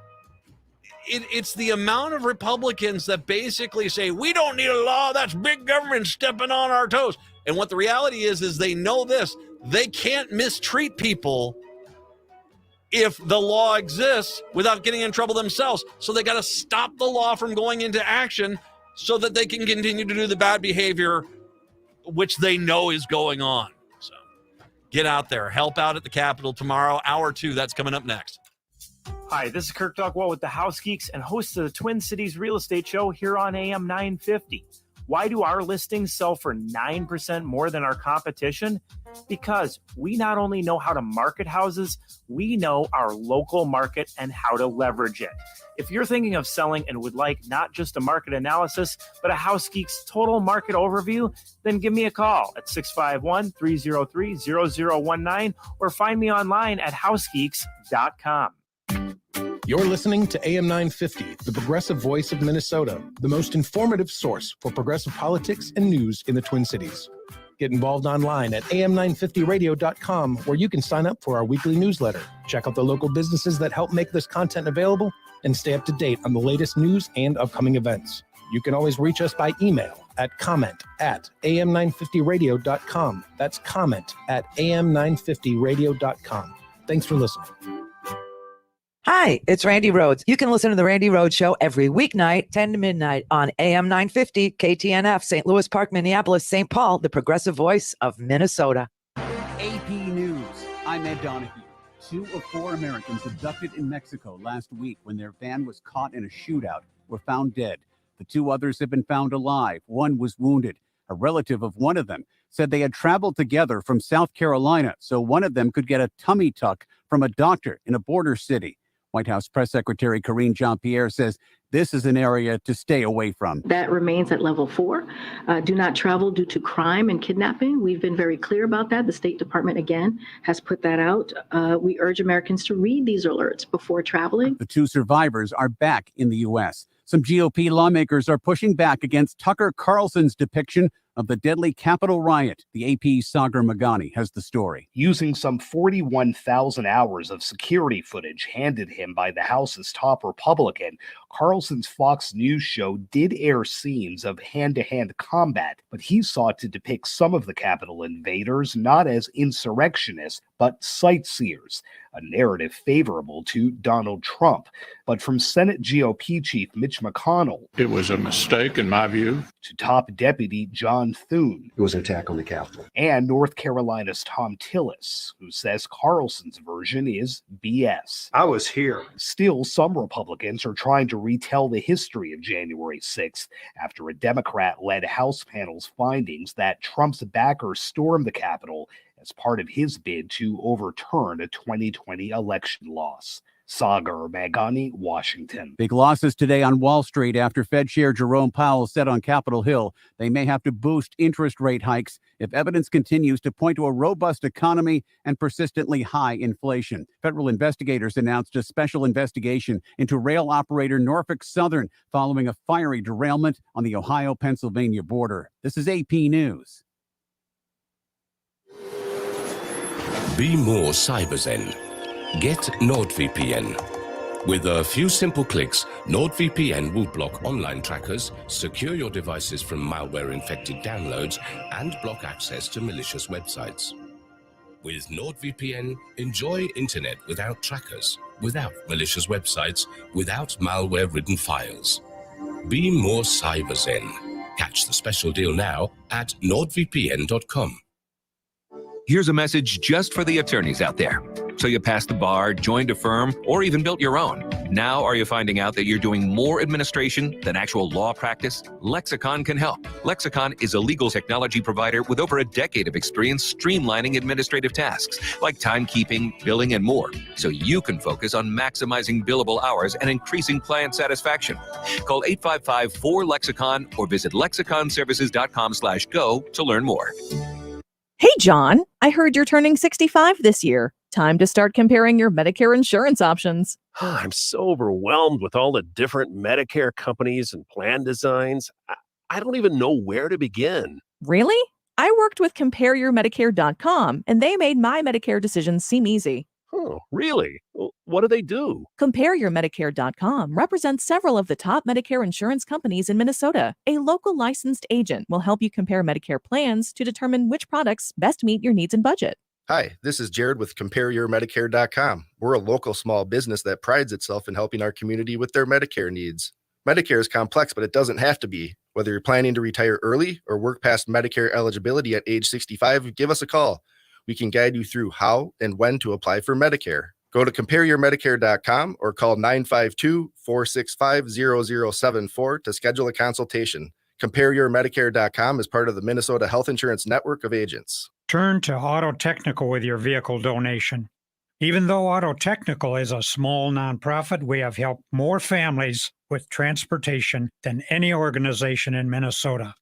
it's the amount of Republicans that basically say, we don't need a law. That's big government stepping on our toes. And what the reality is they know this. They can't mistreat people if the law exists without getting in trouble themselves. So they got to stop the law from going into action so that they can continue to do the bad behavior, which they know is going on. So get out there. Help out at the Capitol tomorrow. Hour 2, that's coming up next. Hi, this is Kirk Dockwell with the House Geeks and host of the Twin Cities Real Estate Show here on AM 950. Why do our listings sell for 9% more than our competition? Because we not only know how to market houses, we know our local market and how to leverage it. If you're thinking of selling and would like not just a market analysis, but a House Geeks total market overview, then give me a call at 651-303-0019 or find me online at housegeeks.com. You're listening to AM 950, the progressive voice of Minnesota, the most informative source for progressive politics and news in the Twin Cities. Get involved online at am950radio.com, where you can sign up for our weekly newsletter, check out the local businesses that help make this content available, and stay up to date on the latest news and upcoming events. You can always reach us by email at comment@am950radio.com. That's comment@am950radio.com. Thanks for listening. Hi, it's Randy Rhodes. You can listen to The Randy Rhodes Show every weeknight, 10 to midnight on AM 950, KTNF, St. Louis Park, Minneapolis, St. Paul, the progressive voice of Minnesota. AP News. I'm Ed Donahue. 2 of 4 Americans abducted in Mexico last week when their van was caught in a shootout were found dead. The 2 others have been found alive. One was wounded. A relative of one of them said they had traveled together from South Carolina, so one of them could get a tummy tuck from a doctor in a border city. White House Press Secretary Karine Jean-Pierre says this is an area to stay away from. That remains at level 4. Do not travel due to crime and kidnapping. We've been very clear about that. The State Department, again, has put that out. We urge Americans to read these alerts before traveling. The 2 survivors are back in the U.S. Some GOP lawmakers are pushing back against Tucker Carlson's depiction of the deadly Capitol riot. The AP's Sagar Magani has the story. Using some 41,000 hours of security footage handed him by the House's top Republican, Carlson's Fox News show did air scenes of hand-to-hand combat, but he sought to depict some of the Capitol invaders not as insurrectionists, but sightseers, a narrative favorable to Donald Trump. But from Senate GOP Chief Mitch McConnell, it was a mistake in my view, to top Deputy John Thune, it was an attack on the Capitol, and North Carolina's Tom Tillis, who says Carlson's version is BS. I was here. Still, some Republicans are trying to retell the history of January 6th after a Democrat-led House panel's findings that Trump's backers stormed the Capitol as part of his bid to overturn a 2020 election loss. Sagar Magani, Washington. Big losses today on Wall Street after Fed Chair Jerome Powell said on Capitol Hill they may have to boost interest rate hikes if evidence continues to point to a robust economy and persistently high inflation. Federal investigators announced a special investigation into rail operator Norfolk Southern following a fiery derailment on the Ohio-Pennsylvania border. This is AP News. Be more CyberZen. Get NordVPN. With a few simple clicks, NordVPN will block online trackers, secure your devices from malware-infected downloads, and block access to malicious websites. With NordVPN, enjoy internet without trackers, without malicious websites, without malware-ridden files. Be more CyberZen. Catch the special deal now at nordvpn.com. Here's a message just for the attorneys out there. So you passed the bar, joined a firm, or even built your own. Now are you finding out that you're doing more administration than actual law practice? Lexicon can help. Lexicon is a legal technology provider with over a decade of experience streamlining administrative tasks like timekeeping, billing, and more, so you can focus on maximizing billable hours and increasing client satisfaction. Call 855-4-LEXICON or visit lexiconservices.com/go to learn more. Hey, John, I heard you're turning 65 this year. Time to start comparing your Medicare insurance options. I'm so overwhelmed with all the different Medicare companies and plan designs. I don't even know where to begin. Really? I worked with CompareYourMedicare.com, and they made my Medicare decisions seem easy. Oh, really? What do they do? CompareYourMedicare.com represents several of the top Medicare insurance companies in Minnesota. A local licensed agent will help you compare Medicare plans to determine which products best meet your needs and budget. Hi, this is Jared with CompareYourMedicare.com. We're a local small business that prides itself in helping our community with their Medicare needs. Medicare is complex, but it doesn't have to be. Whether you're planning to retire early or work past Medicare eligibility at age 65, give us a call. We can guide you through how and when to apply for Medicare. Go to CompareYourMedicare.com or call 952-465-0074 to schedule a consultation. CompareYourMedicare.com is part of the Minnesota Health Insurance Network of agents. Turn to Auto Technical with your vehicle donation. Even though Auto Technical is a small nonprofit, we have helped more families with transportation than any organization in Minnesota.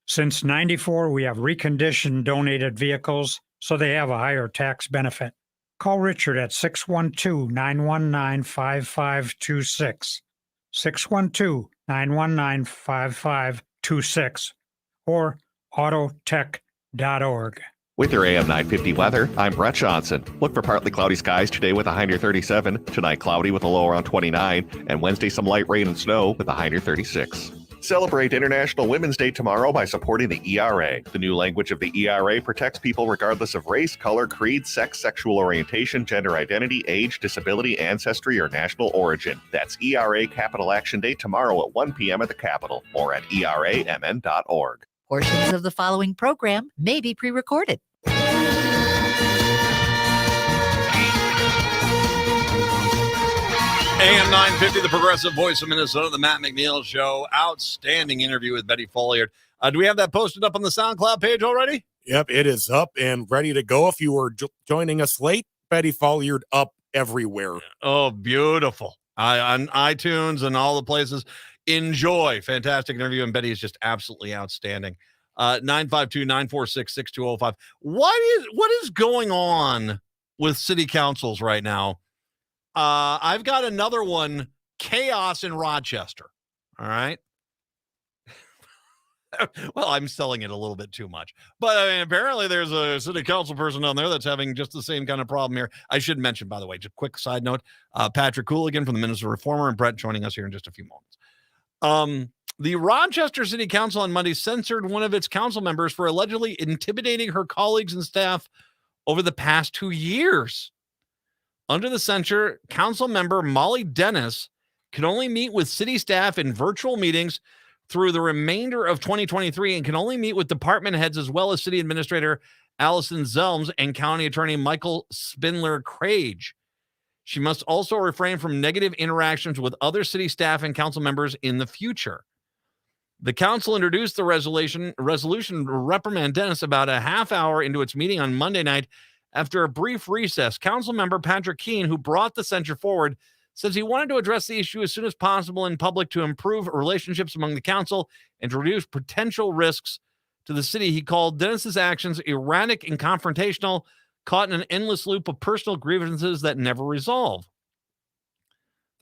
Since '94, we have reconditioned donated vehicles so they have a higher tax benefit. Call Richard at 612-919-5526, 612-919-5526, or autotech.org. With your AM 950 weather, I'm Brett Johnson. Look for partly cloudy skies today with a high near 37. Tonight, cloudy with a low around 29. And Wednesday, some light rain and snow with a high near 36. Celebrate International Women's Day tomorrow by supporting the ERA. The new language of the ERA protects people regardless of race, color, creed, sex, sexual orientation, gender identity, age, disability, ancestry, or national origin. That's ERA Capital Action Day tomorrow at 1 p.m. at the Capitol or at eramn.org. Portions of the following program may be pre-recorded. AM 950, the progressive voice of Minnesota, the Matt McNeil Show. Outstanding interview with Betty Folliard. Do we have that posted up on the SoundCloud page already? Yep, it is up and ready to go. If you were joining us late, Betty Folliard up everywhere. Oh, beautiful. On iTunes and all the places. Enjoy. Fantastic interview, and Betty is just absolutely outstanding. 952-946-6205. What is going on with city councils right now? I've got another one, chaos in Rochester. All right. Well, I'm selling it a little bit too much. But I mean, apparently there's a city council person down there that's having just the same kind of problem here. I should mention, by the way, just a quick side note, Patrick Cooligan from the Minnesota Reformer and Brett joining us here in just a few moments. The Rochester City Council on Monday censored one of its council members for allegedly intimidating her colleagues and staff over the past 2 years. Under the censure, council member Molly Dennis can only meet with city staff in virtual meetings through the remainder of 2023 and can only meet with department heads as well as city administrator Allison Zelms and county attorney Michael Spindler-Crage. She must also refrain from negative interactions with other city staff and council members in the future. The council introduced the resolution to reprimand Dennis about a half hour into its meeting on Monday night. After a brief recess, council member Patrick Keene, who brought the censure forward, says he wanted to address the issue as soon as possible in public to improve relationships among the council and to reduce potential risks to the city. He called Dennis's actions erratic and confrontational, caught in an endless loop of personal grievances that never resolve.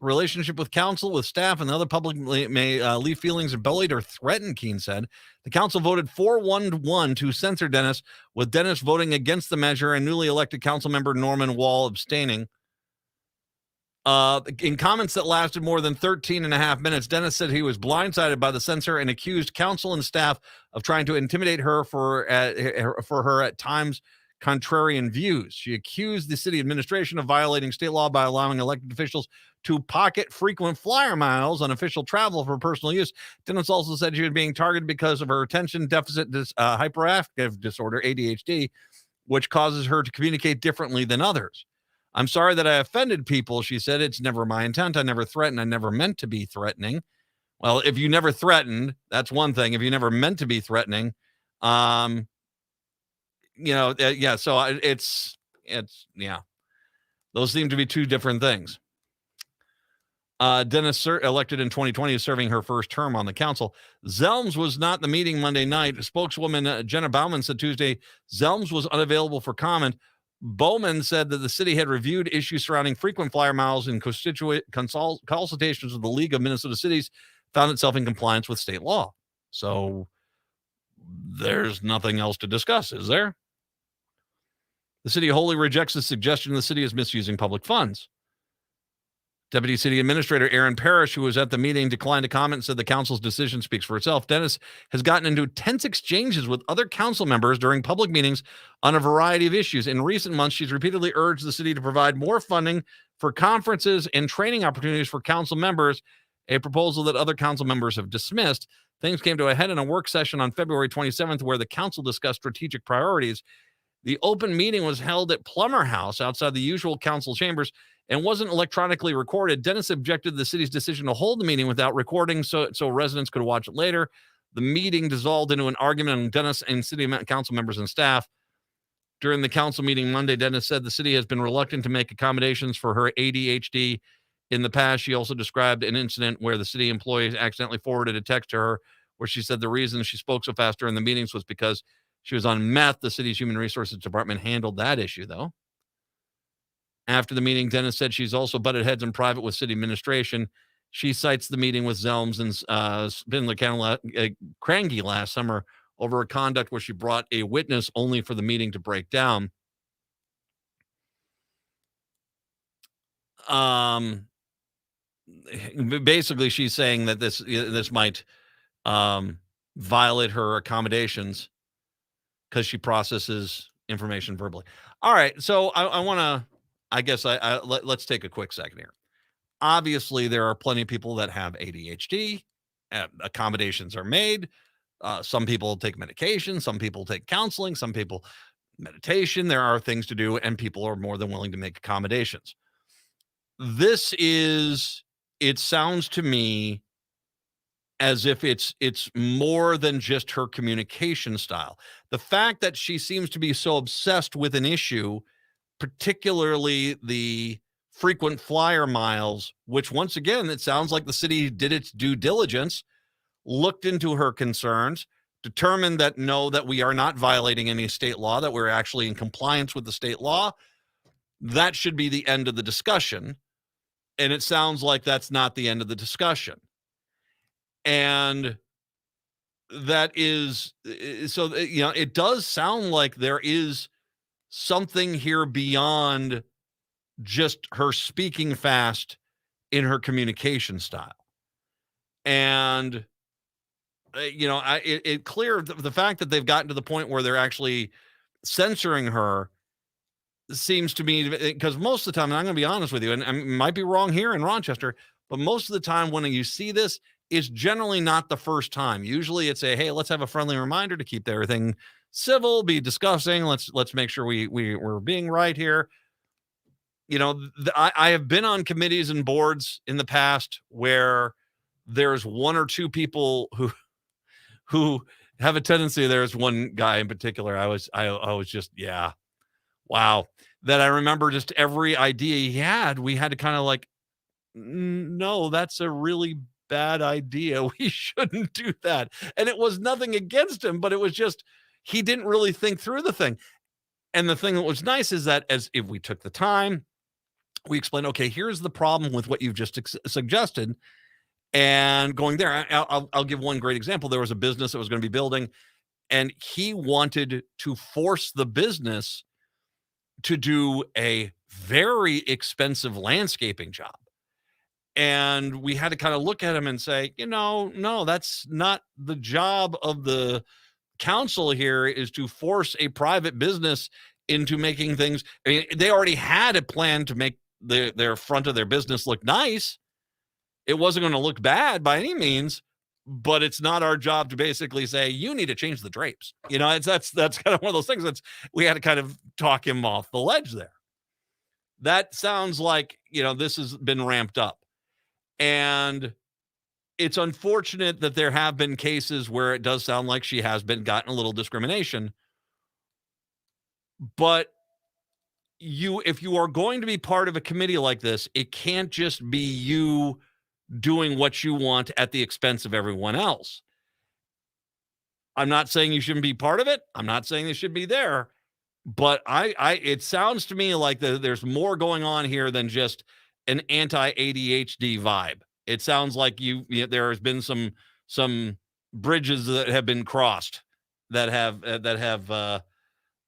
The relationship with council, with staff, and the other public may leave feelings embellied or threatened, Keene said. The council voted 4-1-1 to censor Dennis, with Dennis voting against the measure and newly elected council member Norman Wall abstaining. In comments that lasted more than 13 and a half minutes, Dennis said he was blindsided by the censor and accused council and staff of trying to intimidate her for her at times contrarian views. She accused the city administration of violating state law by allowing elected officials to pocket frequent flyer miles on official travel for personal use. Dennis also said she was being targeted because of her attention deficit hyperactive disorder, ADHD, which causes her to communicate differently than others. I'm sorry that I offended people, she said. It's never my intent. I never threatened. I never meant to be threatening. Well, if you never threatened, that's one thing. If you never meant to be threatening, yeah. So it's yeah. Those seem to be two different things. Dennis, elected in 2020, is serving her first term on the council. Zelms was not in the meeting Monday night. Spokeswoman Jenna Bauman said Tuesday Zelms was unavailable for comment. Bowman said that the city had reviewed issues surrounding frequent flyer miles and consultations with the League of Minnesota Cities, found itself in compliance with state law. So there's nothing else to discuss, is there? The city wholly rejects the suggestion the city is misusing public funds. Deputy City Administrator Aaron Parrish, who was at the meeting, declined to comment and said the council's decision speaks for itself. Dennis has gotten into tense exchanges with other council members during public meetings on a variety of issues. In recent months, she's repeatedly urged the city to provide more funding for conferences and training opportunities for council members, a proposal that other council members have dismissed. Things came to a head in a work session on February 27th, where the council discussed strategic priorities. The open meeting was held at Plummer House outside the usual council chambers and wasn't electronically recorded. Dennis objected to the city's decision to hold the meeting without recording so residents could watch it later. The meeting dissolved into an argument among Dennis and city council members and staff. During the council meeting Monday, Dennis said the city has been reluctant to make accommodations for her ADHD. In the past, she also described an incident where the city employee accidentally forwarded a text to her where she said the reason she spoke so fast during the meetings was because she was on meth. The city's human resources department handled that issue, though. After the meeting, Dennis said she's also butted heads in private with city administration. She cites the meeting with Zelms and Spindler County Crangy last summer over a conduct where she brought a witness only for the meeting to break down. Basically, she's saying that this might violate her accommodations because she processes information verbally. All right, so I want to, I guess let's take a quick second here. Obviously, there are plenty of people that have ADHD. Accommodations are made. Some people take medication. Some people take counseling. Some people meditation. There are things to do, and people are more than willing to make accommodations. It sounds to me as if it's more than just her communication style. The fact that she seems to be so obsessed with an issue, particularly the frequent flyer miles, which once again, it sounds like the city did its due diligence, looked into her concerns, determined that no, that we are not violating any state law, that we're actually in compliance with the state law. That should be the end of the discussion. And it sounds like that's not the end of the discussion. And that is, so, it does sound like there is something here beyond just her speaking fast in her communication style. And, it clear the fact that they've gotten to the point where they're actually censoring her seems to me, because most of the time, and I'm going to be honest with you, and I might be wrong here in Rochester, but most of the time when you see this, it's generally not the first time. Usually it's hey, let's have a friendly reminder to keep everything civil, be discussing. Let's make sure we're being right here. I have been on committees and boards in the past where there's one or two people who have a tendency. There's one guy in particular. I was just, yeah, wow. That I remember just every idea he had, we had to kind of no, that's a really bad idea. We shouldn't do that. And it was nothing against him, but it was just, he didn't really think through the thing. And the thing that was nice is that as if we took the time, we explained, okay, here's the problem with what you've just suggested. And going there, I'll give one great example. There was a business that was going to be building, and he wanted to force the business to do a very expensive landscaping job. And we had to kind of look at him and say, no, that's not the job of the council here, is to force a private business into making things. I mean, they already had a plan to make their front of their business look nice. It wasn't going to look bad by any means, but it's not our job to basically say, you need to change the drapes. That's kind of one of those things we had to kind of talk him off the ledge there. That sounds like, this has been ramped up. And it's unfortunate that there have been cases where it does sound like she has gotten a little discrimination. But if you are going to be part of a committee like this, it can't just be you doing what you want at the expense of everyone else. I'm not saying you shouldn't be part of it. I'm not saying they should be there. But it sounds to me like there's more going on here than just an anti-ADHD vibe. It sounds like there has been some bridges that have been crossed that have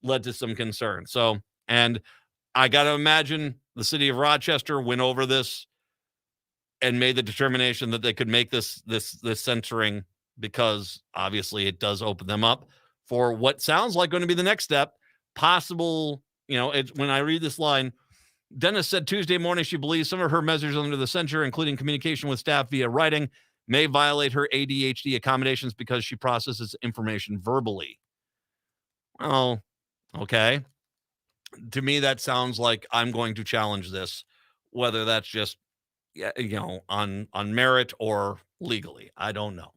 led to some concern. So, and I got to imagine the city of Rochester went over this and made the determination that they could make this censoring, because obviously it does open them up for what sounds like going to be the next step. Possible, when I read this line, Dennis said Tuesday morning she believes some of her measures under the censure, including communication with staff via writing, may violate her ADHD accommodations because she processes information verbally. Well, okay. To me, that sounds like I'm going to challenge this, whether that's just, on merit or legally. I don't know.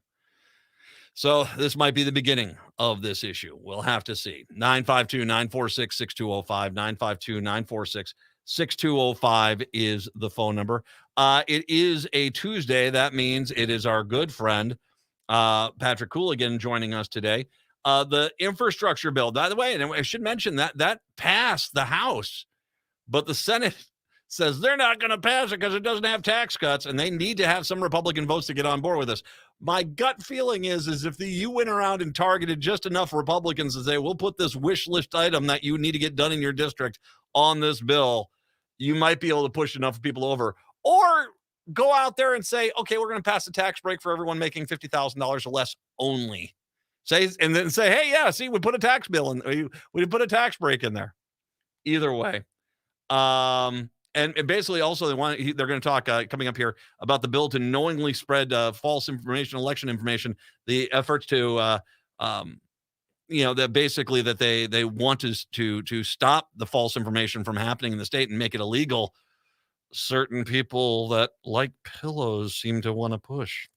So this might be the beginning of this issue. We'll have to see. 952-946-6205, 952-946-6205 is the phone number. It is a Tuesday. That means it is our good friend, Patrick Cooligan, joining us today. The infrastructure bill, by the way, and I should mention that passed the House, but the Senate says they're not going to pass it because it doesn't have tax cuts, and they need to have some Republican votes to get on board with this. My gut feeling is if you went around and targeted just enough Republicans to say, we'll put this wish list item that you need to get done in your district on this bill, you might be able to push enough people over. Or go out there and say, okay, we're going to pass a tax break for everyone making $50,000 or less only. And then say, hey, yeah, see, we put a tax bill in, we put a tax break in there. Either way. And basically also they're going to talk coming up here about the bill to knowingly spread false information, election information, the efforts to, that basically that they want to stop the false information from happening in the state and make it illegal. Certain people that like pillows seem to want to push.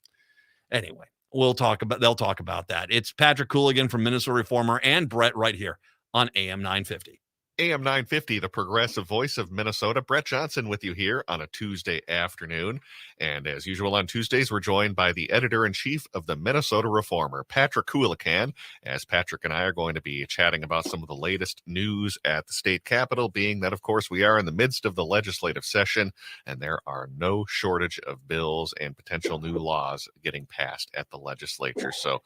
Anyway, they'll talk about that. It's Patrick Cooligan from Minnesota Reformer and Brett right here on AM 950. AM 950, the progressive voice of Minnesota. Brett Johnson with you here on a Tuesday afternoon. And as usual on Tuesdays, we're joined by the editor-in-chief of the Minnesota Reformer, Patrick Cooligan, as Patrick and I are going to be chatting about some of the latest news at the state capitol, being that, of course, we are in the midst of the legislative session, and there are no shortage of bills and potential new laws getting passed at the legislature. So,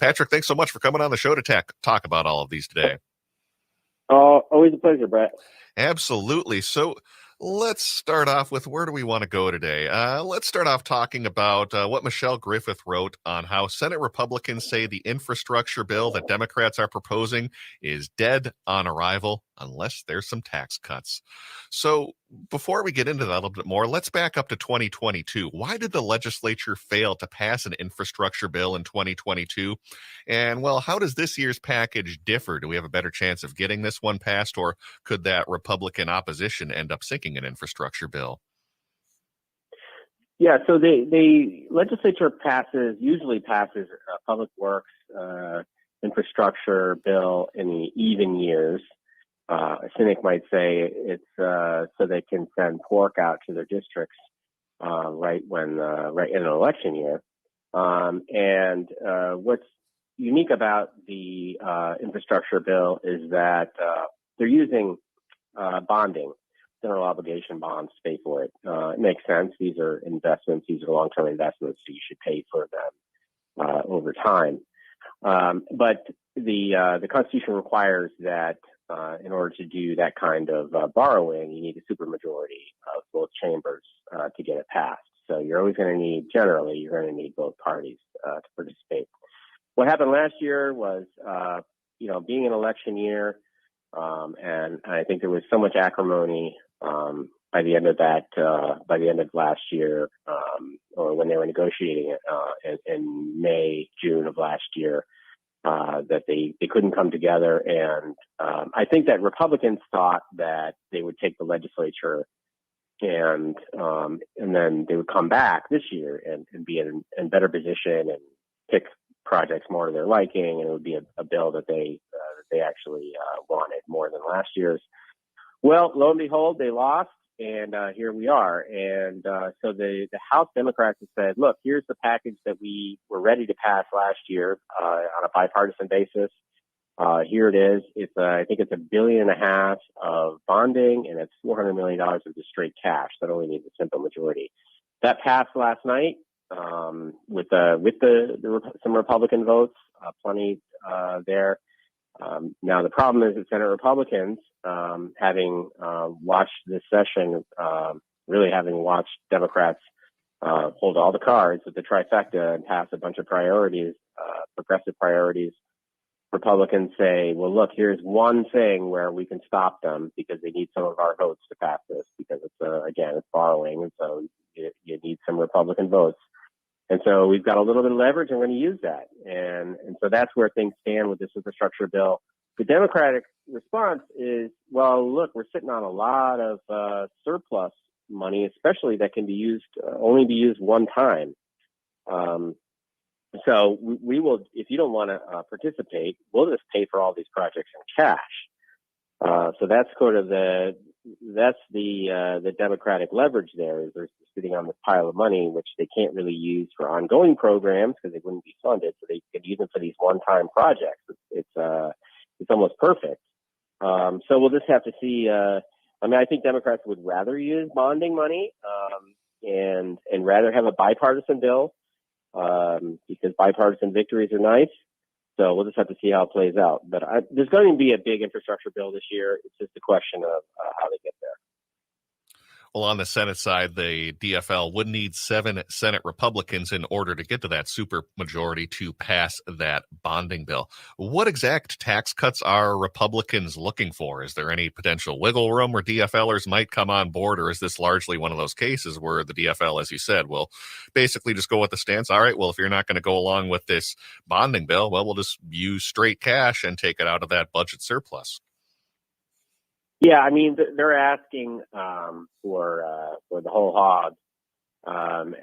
Patrick, thanks so much for coming on the show to talk about all of these today. Always a pleasure, Brett. Absolutely. So let's start off with where do we want to go today? Let's start off talking about what Michelle Griffith wrote on how Senate Republicans say the infrastructure bill that Democrats are proposing is dead on arrival unless there's some tax cuts. So before we get into that a little bit more, let's back up to 2022. Why did the legislature fail to pass an infrastructure bill in 2022? And, well, how does this year's package differ? Do we have a better chance of getting this one passed, or could that Republican opposition end up sinking an infrastructure bill? Yeah, so the legislature usually passes a public works infrastructure bill in the even years. A cynic might say it's so they can send pork out to their districts right in an election year. And what's unique about the infrastructure bill is that they're using bonding, general obligation bonds to pay for it. It makes sense. These are investments. These are long-term investments, so you should pay for them over time. But the Constitution requires that in order to do that kind of borrowing, you need a supermajority of both chambers to get it passed. So you're always going to need, generally, you're going to need both parties to participate. What happened last year was, being an election year, and I think there was so much acrimony by the end of last year, or when they were negotiating it in May, June of last year, that they couldn't come together. And I think that Republicans thought that they would take the legislature and then they would come back this year and be in better position and pick projects more to their liking, and it would be a bill that they actually wanted more than last year's. Well, lo and behold, they lost, and here we are. And so the House Democrats have said, look, here's the package that we were ready to pass last year on a bipartisan basis. Here it is. I think it's $1.5 billion of bonding, and it's $400 million of just straight cash that only needs a simple majority. That passed last night with some Republican votes, plenty there. Now the problem is that Senate Republicans, having watched this session, really having watched Democrats hold all the cards with the trifecta and pass a bunch of priorities, progressive priorities, Republicans say, well, look, here's one thing where we can stop them because they need some of our votes to pass this, because it's borrowing, and so you need some Republican votes. And so we've got a little bit of leverage, and we're going to use that. And so that's where things stand with this infrastructure bill. The Democratic response is, well, look, we're sitting on a lot of surplus money, especially that can be used, only be used one time. So we will, if you don't want to participate, we'll just pay for all these projects in cash. So that's sort of the Democratic leverage there, is they're sitting on this pile of money, which they can't really use for ongoing programs because they wouldn't be funded. So they could use them for these one-time projects. It's almost perfect. So we'll just have to see. I think Democrats would rather use bonding money and rather have a bipartisan bill because bipartisan victories are nice. So we'll just have to see how it plays out. But there's going to be a big infrastructure bill this year. It's just a question of how they get there. Well, on the Senate side, the DFL would need 7 Senate Republicans in order to get to that super majority to pass that bonding bill. What exact tax cuts are Republicans looking for? Is there any potential wiggle room where DFLers might come on board, or is this largely one of those cases where the DFL, as you said, will basically just go with the stance, all right, well, if you're not going to go along with this bonding bill, well, we'll just use straight cash and take it out of that budget surplus? Yeah, I mean, they're asking for the whole hog, and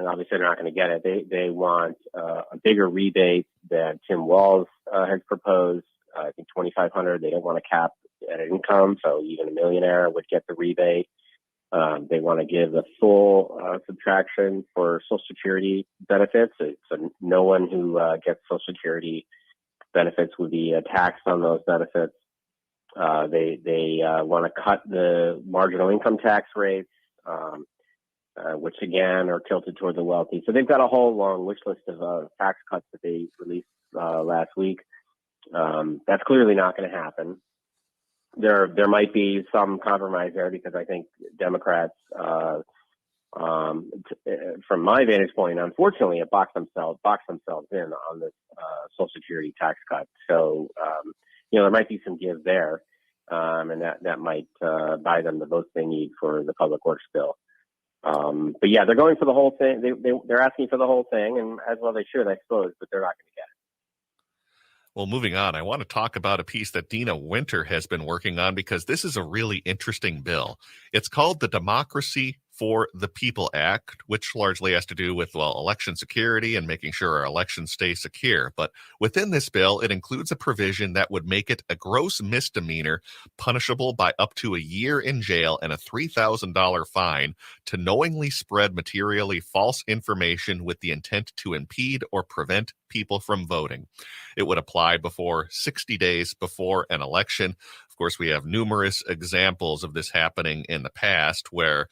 obviously they're not going to get it. They want a bigger rebate than Tim Walz has proposed. I think $2,500. They don't want to cap at income, so even a millionaire would get the rebate. They want to give the full subtraction for Social Security benefits, so no one who gets Social Security benefits would be taxed on those benefits. They want to cut the marginal income tax rates, which again are tilted toward the wealthy. So they've got a whole long wish list of tax cuts that they released last week. That's clearly not going to happen. There might be some compromise there because I think Democrats, from my vantage point, unfortunately, have boxed themselves in on this Social Security tax cut. So there might be some give there, and that might buy them the votes they need for the public works bill. But yeah, they're going for the whole thing. They're asking for the whole thing, and as well they should, I suppose, but they're not going to get it. Well, moving on, I want to talk about a piece that Dina Winter has been working on because this is a really interesting bill. It's called the Democracy for the People Act, which largely has to do with, election security and making sure our elections stay secure. But within this bill, it includes a provision that would make it a gross misdemeanor punishable by up to a year in jail and a $3,000 fine to knowingly spread materially false information with the intent to impede or prevent people from voting. It would apply before 60 days before an election. Of course, we have numerous examples of this happening in the past where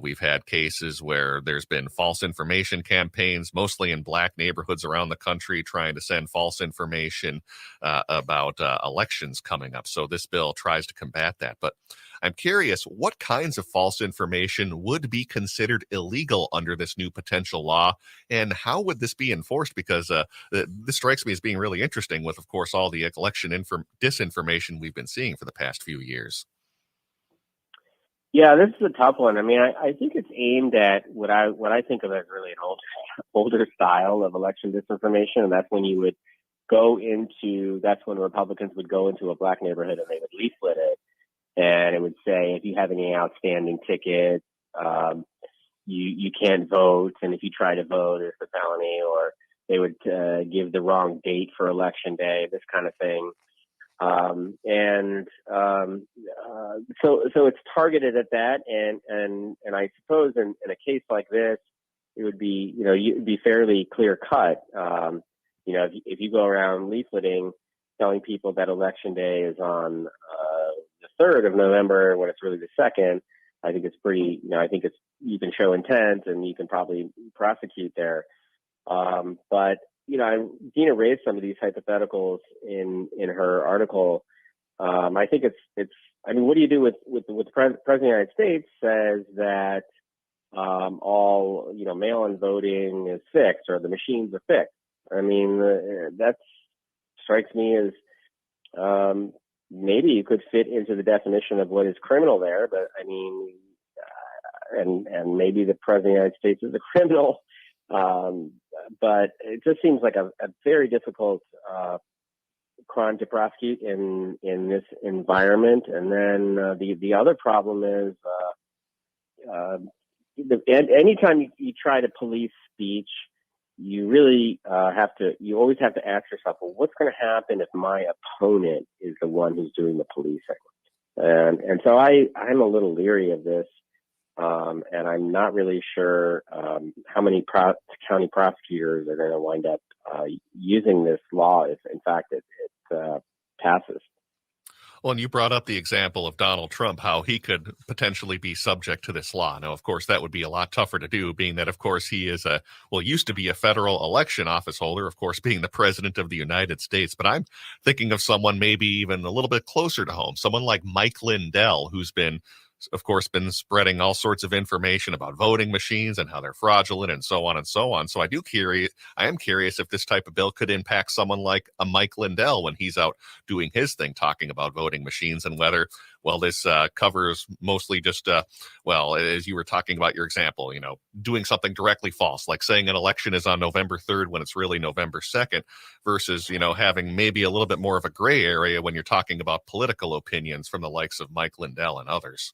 we've had cases where there's been false information campaigns, mostly in Black neighborhoods around the country, trying to send false information about elections coming up. So this bill tries to combat that. But I'm curious, what kinds of false information would be considered illegal under this new potential law, and how would this be enforced? Because this strikes me as being really interesting with, of course, all the election disinformation we've been seeing for the past few years. Yeah, this is a tough one. I mean, I think it's aimed at what I think of as really an older style of election disinformation, and that's when you would that's when Republicans would go into a Black neighborhood and they would leaflet it. And it would say, if you have any outstanding tickets, you can't vote. And if you try to vote, it's a felony. Or they would give the wrong date for election day, this kind of thing. So it's targeted at that. And I suppose in a case like this, it would be, it'd be fairly clear cut. If you go around leafleting, telling people that election day is on the 3rd of November when it's really the 2nd, I think it's pretty, you can show intent and you can probably prosecute there. But Dina raised some of these hypotheticals in her article. I think what do you do with the President of the United States says that all mail-in voting is fixed or the machines are fixed? I mean, that strikes me as maybe you could fit into the definition of what is criminal there, but I mean, and maybe the President of the United States is a criminal, but it just seems like a very difficult crime to prosecute in this environment. And then the other problem is anytime you try to police speech, you really you always have to ask yourself, well, what's going to happen if my opponent is the one who's doing the policing? And so I'm a little leery of this, and I'm not really sure how many county prosecutors are going to wind up using this law if, in fact, it passes. Well, and you brought up the example of Donald Trump, how he could potentially be subject to this law. Now, of course, that would be a lot tougher to do, being that, of course, he is used to be a federal election office holder, of course, being the president of the United States. But I'm thinking of someone maybe even a little bit closer to home, someone like Mike Lindell, who's been spreading all sorts of information about voting machines and how they're fraudulent and so on and so on. So I am curious if this type of bill could impact someone like a Mike Lindell when he's out doing his thing, talking about voting machines, and whether, this covers mostly just, as you were talking about your example, doing something directly false, like saying an election is on November 3rd when it's really November 2nd, versus, having maybe a little bit more of a gray area when you're talking about political opinions from the likes of Mike Lindell and others.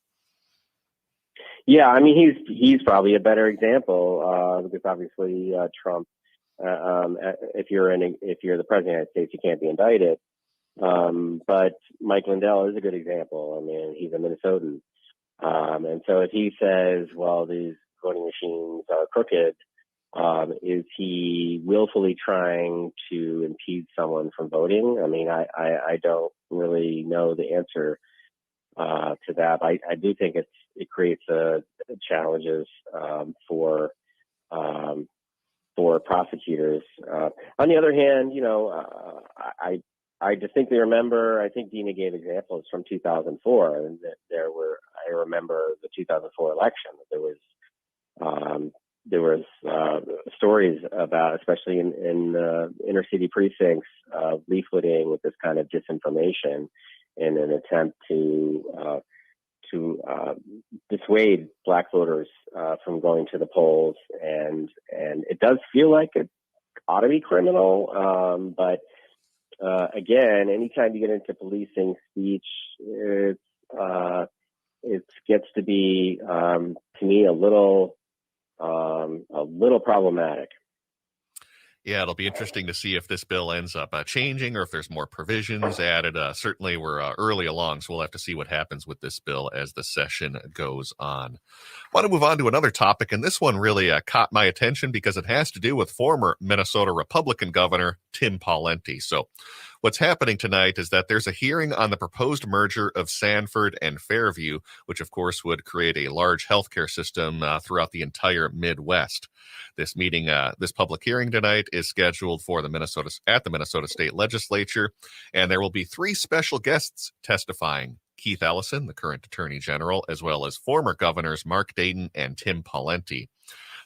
Yeah, I mean, he's probably a better example because obviously Trump, if you're the president of the United States, you can't be indicted. But Mike Lindell is a good example. I mean, he's a Minnesotan, and so if he says, "Well, these voting machines are crooked," is he willfully trying to impede someone from voting? I mean, I don't really know the answer to that. I do think it creates challenges for prosecutors. On the other hand, I distinctly remember, I think Dina gave examples from 2004, and that I remember the 2004 election. There was stories about, especially in inner city precincts, leafleting with this kind of disinformation in an attempt to dissuade Black voters from going to the polls, and it does feel like it ought to be criminal, but again, anytime you get into policing speech, it gets to be to me a little problematic. Yeah, it'll be interesting to see if this bill ends up changing or if there's more provisions added. Certainly, we're early along, so we'll have to see what happens with this bill as the session goes on. I want to move on to another topic, and this one really caught my attention because it has to do with former Minnesota Republican Governor Tim Pawlenty. So what's happening tonight is that there's a hearing on the proposed merger of Sanford and Fairview, which, of course, would create a large healthcare system throughout the entire Midwest. This meeting, this public hearing tonight, is scheduled for at the Minnesota State Legislature, and there will be 3 special guests testifying: Keith Ellison, the current Attorney General, as well as former governors Mark Dayton and Tim Pawlenty.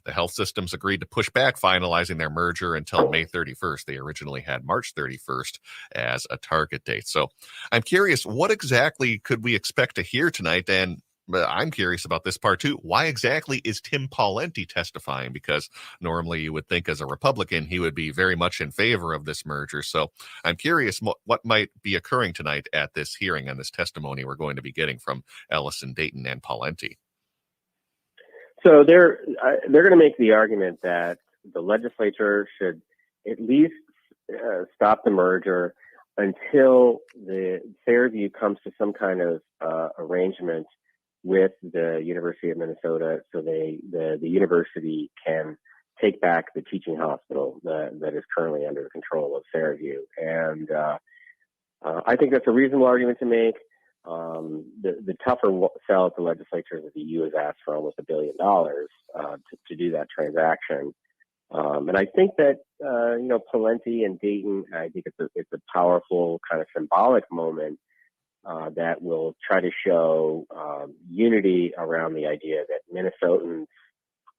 The health systems agreed to push back finalizing their merger until May 31st. They originally had March 31st as a target date. So I'm curious, what exactly could we expect to hear tonight? And I'm curious about this part too. Why exactly is Tim Pawlenty testifying? Because normally you would think as a Republican, he would be very much in favor of this merger. So I'm curious what might be occurring tonight at this hearing and this testimony we're going to be getting from Ellison, Dayton, and Pawlenty. So they're going to make the argument that the legislature should at least stop the merger until the Fairview comes to some kind of arrangement with the University of Minnesota, so the university can take back the teaching hospital that is currently under the control of Fairview. And I think that's a reasonable argument to make. The tougher sell at the legislature that the EU has asked for almost $1 billion to do that transaction. And I think that Pawlenty and Dayton, I think it's a powerful kind of symbolic moment that will try to show unity around the idea that Minnesotans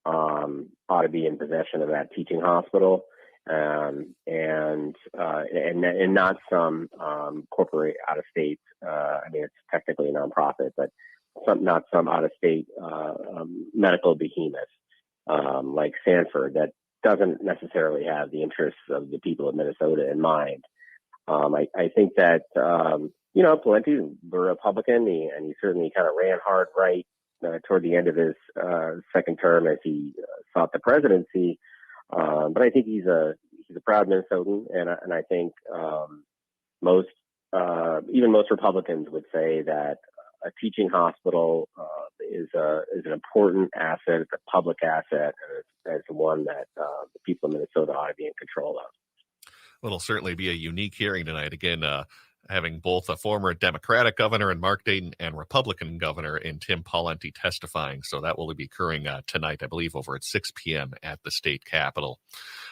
ought to be in possession of that teaching hospital, and not some corporate out of state. I mean, it's technically a nonprofit, but not some out of state medical behemoth like Sanford that doesn't necessarily have the interests of the people of Minnesota in mind. I think that Pawlenty is a Republican, and he certainly kind of ran hard right toward the end of his second term as he sought the presidency. But I think he's a proud Minnesotan, and I think most even most Republicans would say that a teaching hospital is an important asset. It's a public asset, and it's one that the people of Minnesota ought to be in control of. Well, it'll certainly be a unique hearing tonight. Again, having both a former Democratic governor in Mark Dayton and Republican governor in Tim Pawlenty testifying. So that will be occurring tonight, I believe, over at 6 p.m. at the state capitol.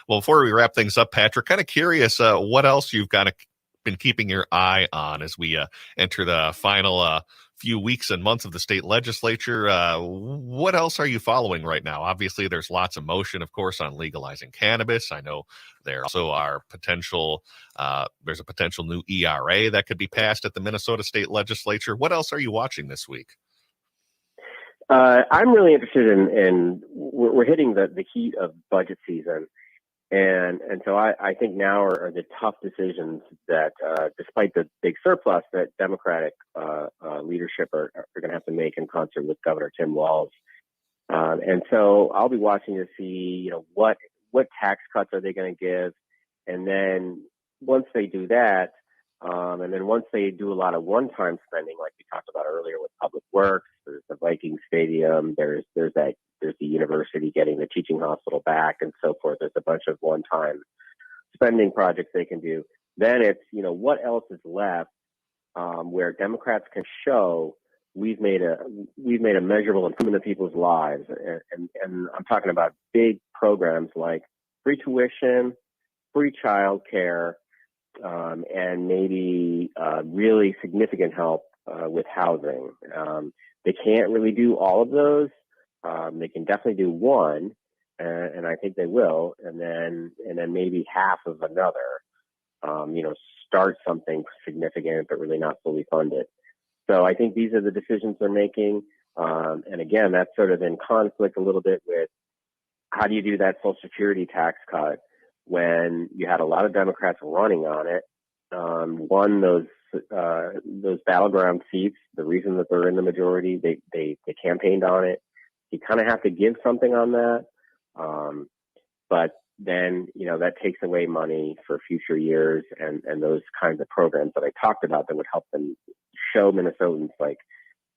Well, before we wrap things up, Patrick, kind of curious what else you've been keeping your eye on as we enter the final few weeks and months of the state legislature. What else are you following right now? Obviously, there's lots of motion, of course, on legalizing cannabis. I know there also are there's a potential new ERA that could be passed at the Minnesota state legislature. What else are you watching this week? I'm really interested in we're hitting the heat of budget season. And so I think now are the tough decisions that, despite the big surplus that Democratic leadership are going to have to make in concert with Governor Tim Walz. And so I'll be watching to see, what tax cuts are they going to give, and then once they do that, and then once they do a lot of one-time spending, like we talked about earlier with Public Works, there's the Viking Stadium, there's the university getting the teaching hospital back, and so forth. There's a bunch of one-time spending projects they can do. Then it's, what else is left where Democrats can show we've made a measurable improvement in people's lives, and I'm talking about big programs like free tuition, free child care, and maybe really significant help with housing. They can't really do all of those. They can definitely do one, and I think they will, and then maybe half of another. Start something significant, but really not fully funded. So I think these are the decisions they're making. And again, that's sort of in conflict a little bit with how do you do that Social Security tax cut when you had a lot of Democrats running on it, won those battleground seats. The reason that they're in the majority, they campaigned on it. You kind of have to give something on that. But then, that takes away money for future years and those kinds of programs that I talked about that would help them show Minnesotans, like,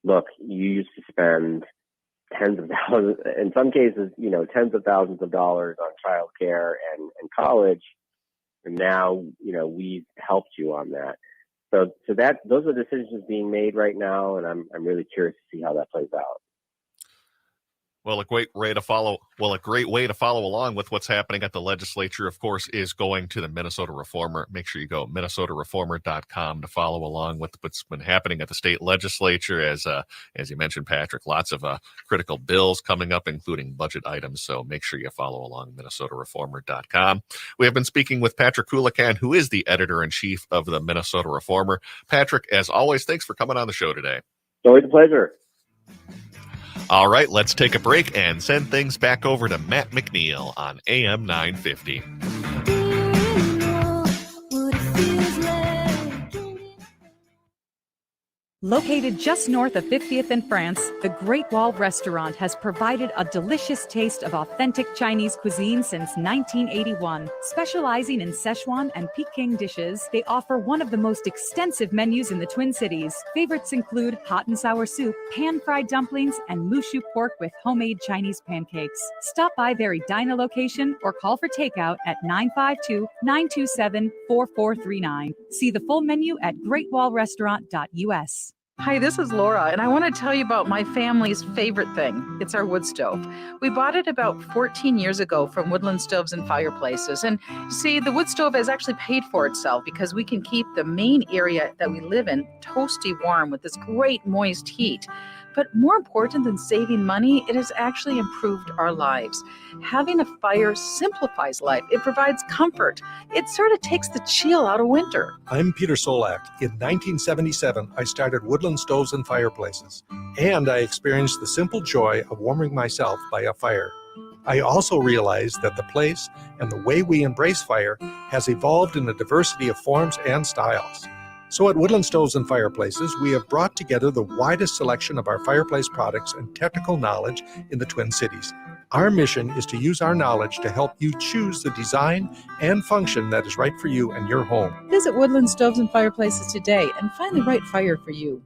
look, you used to spend tens of thousands, in some cases, tens of thousands of dollars on childcare and college. And now, we've helped you on that. So those are decisions being made right now. And I'm really curious to see how that plays out. Well, a great way to follow along with what's happening at the legislature, of course, is going to the Minnesota Reformer. Make sure you go minnesotareformer.com to follow along with what's been happening at the state legislature. As you mentioned, Patrick, lots of critical bills coming up, including budget items. So make sure you follow along minnesotareformer.com. We have been speaking with Patrick Coolican, who is the editor-in-chief of the Minnesota Reformer. Patrick, as always, thanks for coming on the show today. Always a pleasure. All right, let's take a break and send things back over to Matt McNeil on AM 950. Located just north of 50th and France, the Great Wall Restaurant has provided a delicious taste of authentic Chinese cuisine since 1981. Specializing in Szechuan and Peking dishes, they offer one of the most extensive menus in the Twin Cities. Favorites include hot and sour soup, pan-fried dumplings, and mushu pork with homemade Chinese pancakes. Stop by their Edina location or call for takeout at 952-927-4439. See the full menu at greatwallrestaurant.us. Hi, this is Laura, and I want to tell you about my family's favorite thing. It's our wood stove. We bought it about 14 years ago from Woodland Stoves and Fireplaces. And see, the wood stove has actually paid for itself because we can keep the main area that we live in toasty warm with this great moist heat. But more important than saving money, it has actually improved our lives. Having a fire simplifies life. It provides comfort. It sort of takes the chill out of winter. I'm Peter Solak. In 1977, I started Woodland Stoves and Fireplaces, and I experienced the simple joy of warming myself by a fire. I also realized that the place and the way we embrace fire has evolved in a diversity of forms and styles. So at Woodland Stoves and Fireplaces, we have brought together the widest selection of our fireplace products and technical knowledge in the Twin Cities. Our mission is to use our knowledge to help you choose the design and function that is right for you and your home. Visit Woodland Stoves and Fireplaces today and find the right fire for you.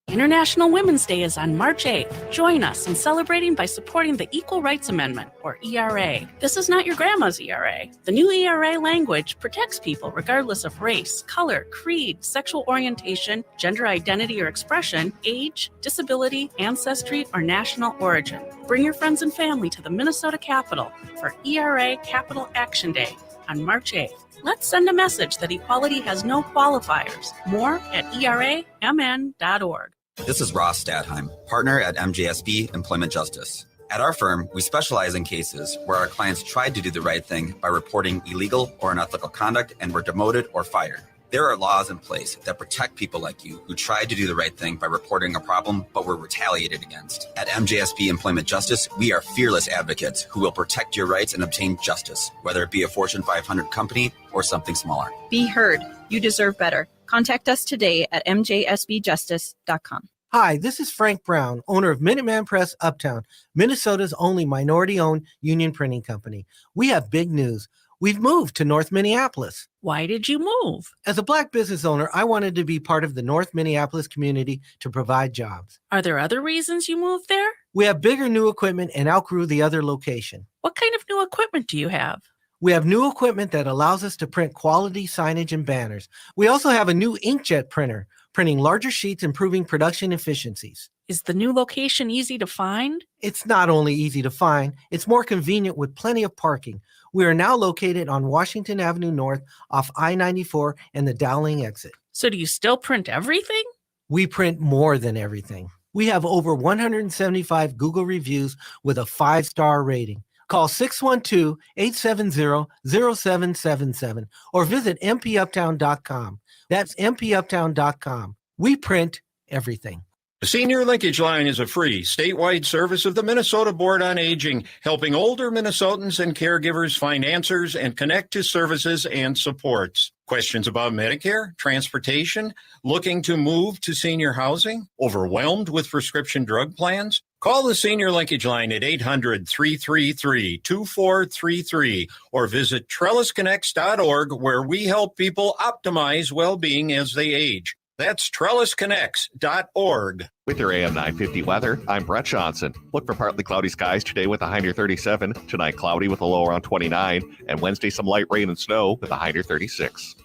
International Women's Day is on March 8th. Join us in celebrating by supporting the Equal Rights Amendment, or ERA. This is not your grandma's ERA. The new ERA language protects people regardless of race, color, creed, sexual orientation, gender identity or expression, age, disability, ancestry, or national origin. Bring your friends and family to the Minnesota Capitol for ERA Capital Action Day on March 8th. Let's send a message that equality has no qualifiers. More at eramn.org. This is Ross Stadheim, partner at MJSB Employment Justice. At our firm, we specialize in cases where our clients tried to do the right thing by reporting illegal or unethical conduct and were demoted or fired. There are laws in place that protect people like you who tried to do the right thing by reporting a problem but were retaliated against. At MJSB Employment Justice, we are fearless advocates who will protect your rights and obtain justice, whether it be a Fortune 500 company or something smaller. Be heard. You deserve better. Contact us today at mjsbjustice.com. Hi, this is Frank Brown, owner of Minuteman Press Uptown, Minnesota's only minority-owned union printing company. We have big news. We've moved to North Minneapolis. Why did you move? As a Black business owner, I wanted to be part of the North Minneapolis community to provide jobs. Are there other reasons you moved there? We have bigger new equipment and outgrew the other location. What kind of new equipment do you have? We have new equipment that allows us to print quality signage and banners. We also have a new inkjet printer, printing larger sheets, improving production efficiencies. Is the new location easy to find? It's not only easy to find, it's more convenient with plenty of parking. We are now located on Washington Avenue North off I-94 and the Dowling exit. So do you still print everything? We print more than everything. We have over 175 Google reviews with a 5-star rating. Call 612-870-0777 or visit mpuptown.com. That's mpuptown.com. We print everything. The Senior Linkage Line is a free statewide service of the Minnesota Board on Aging, helping older Minnesotans and caregivers find answers and connect to services and supports. Questions about Medicare, transportation, looking to move to senior housing, overwhelmed with prescription drug plans? Call the Senior Linkage Line at 800-333-2433 or visit trellisconnects.org, where we help people optimize well-being as they age. That's trellisconnects.org. With your AM 950 weather, I'm Brett Johnson. Look for partly cloudy skies today with a high near 37. Tonight, cloudy with a low around 29. And Wednesday, some light rain and snow with a high near 36.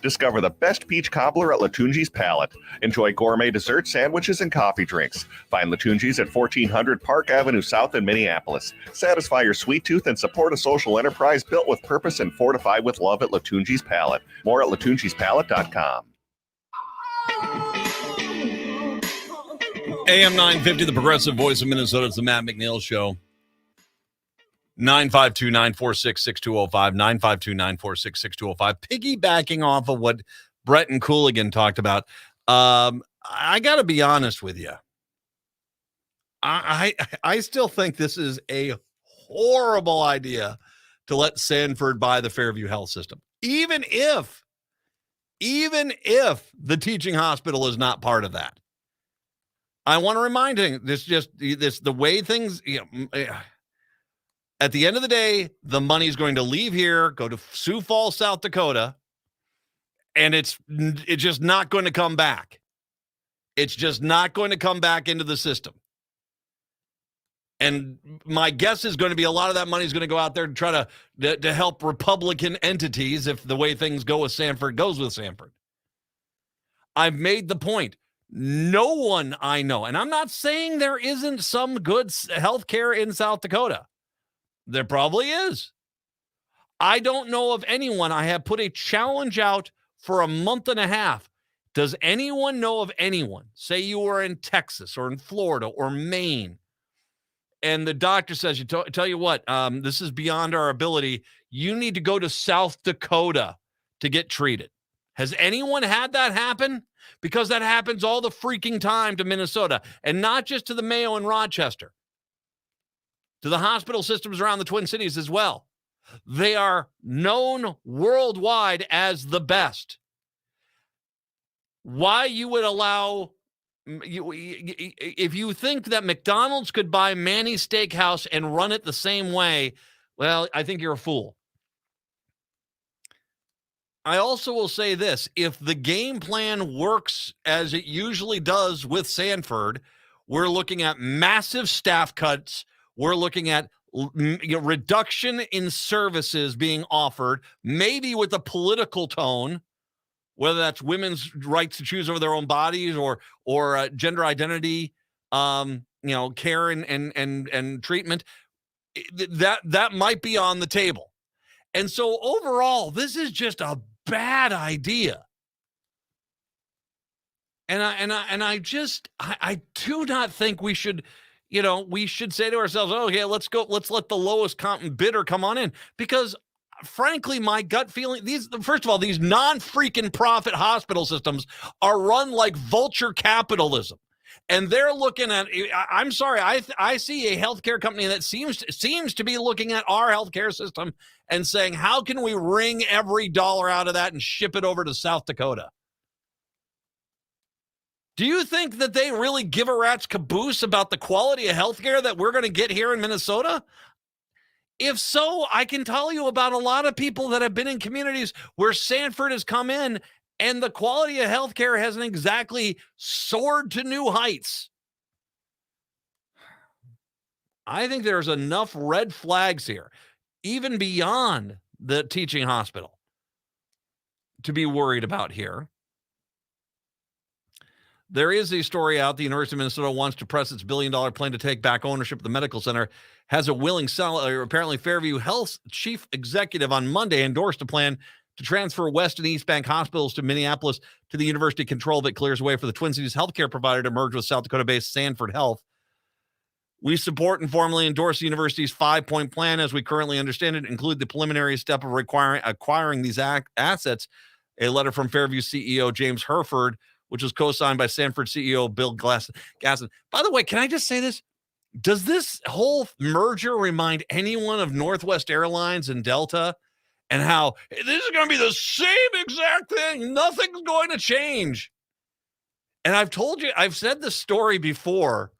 Discover the best peach cobbler at Latunji's Palette. Enjoy gourmet dessert, sandwiches, and coffee drinks. Find Latunji's at 1400 Park Avenue South in Minneapolis. Satisfy your sweet tooth and support a social enterprise built with purpose and fortified with love at Latunji's Palette. More at latunjispalette.com. AM 950, the progressive voice of Minnesota. It's the Matt McNeil Show. 952-946-6205, 952-946-6205. Piggybacking off of what Brett and Cooligan talked about, I got to be honest with you. I still think this is a horrible idea to let Sanford buy the Fairview Health System, even if the teaching hospital is not part of that. I want to remind you, the way things, at the end of the day, the money is going to leave here, go to Sioux Falls, South Dakota, and it's just not going to come back. It's just not going to come back into the system. And my guess is going to be a lot of that money is going to go out there to try to help Republican entities if the way things go with Sanford goes with Sanford. I've made the point. No one I know, and I'm not saying there isn't some good health care in South Dakota. There probably is. I don't know of anyone. I have put a challenge out for a month and a half. Does anyone know of anyone, say you are in Texas or in Florida or Maine, and the doctor says, tell you what, this is beyond our ability. You need to go to South Dakota to get treated. Has anyone had that happen? Because that happens all the freaking time to Minnesota, and not just to the Mayo and Rochester, to the hospital systems around the Twin Cities as well. They are known worldwide as the best. Why you would allow if you think that McDonald's could buy Manny's Steakhouse and run it the same way, well, I think you're a fool. I also will say this. If the game plan works as it usually does with Sanford, we're looking at massive staff cuts. We're looking at reduction in services being offered, maybe with a political tone, whether that's women's rights to choose over their own bodies or gender identity, care and treatment. That might be on the table. And so overall, this is just a bad idea. And I do not think we should, we should say to ourselves, oh, yeah, let's let the lowest bidder come on in. Because frankly, my gut feeling, first of all, these non-freaking profit hospital systems are run like vulture capitalism. And they're looking at, I'm sorry, I see a healthcare company that seems to be looking at our healthcare system and saying, how can we wring every dollar out of that and ship it over to South Dakota? Do you think that they really give a rat's caboose about the quality of healthcare that we're going to get here in Minnesota? If so, I can tell you about a lot of people that have been in communities where Sanford has come in and the quality of healthcare hasn't exactly soared to new heights. I think there's enough red flags here, even beyond the teaching hospital, to be worried about here. There is a story out. The University of Minnesota wants to press its $1 billion plan to take back ownership of the medical center. Has a willing seller. Apparently, Fairview Health's chief executive on Monday endorsed a plan to transfer West and East Bank hospitals to Minneapolis to the university control that clears way for the Twin Cities healthcare provider to merge with South Dakota-based Sanford Health. We support and formally endorse the university's 5-point plan as we currently understand it, include the preliminary step of acquiring these assets. A letter from Fairview CEO James Herford, which was co-signed by Sanford CEO Bill Gasson. By the way, can I just say this? Does this whole merger remind anyone of Northwest Airlines and Delta? And how this is going to be the same exact thing. Nothing's going to change. And I've said this story before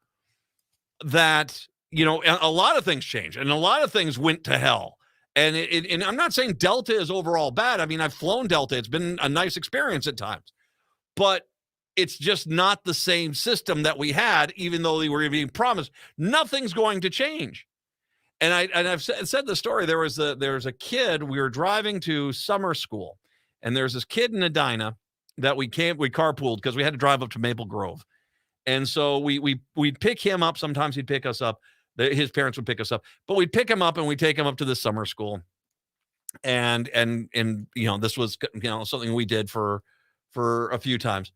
that, a lot of things changed and a lot of things went to hell. And and I'm not saying Delta is overall bad. I mean, I've flown Delta. It's been a nice experience at times. But it's just not the same system that we had, even though they were being promised. Nothing's going to change. And I've said the story. There was a kid. We were driving to summer school, and there's this kid in Edina that we carpooled because we had to drive up to Maple Grove, and so we'd pick him up. Sometimes he'd pick us up. His parents would pick us up, but we'd pick him up and we'd take him up to the summer school, and this was something we did for a few times.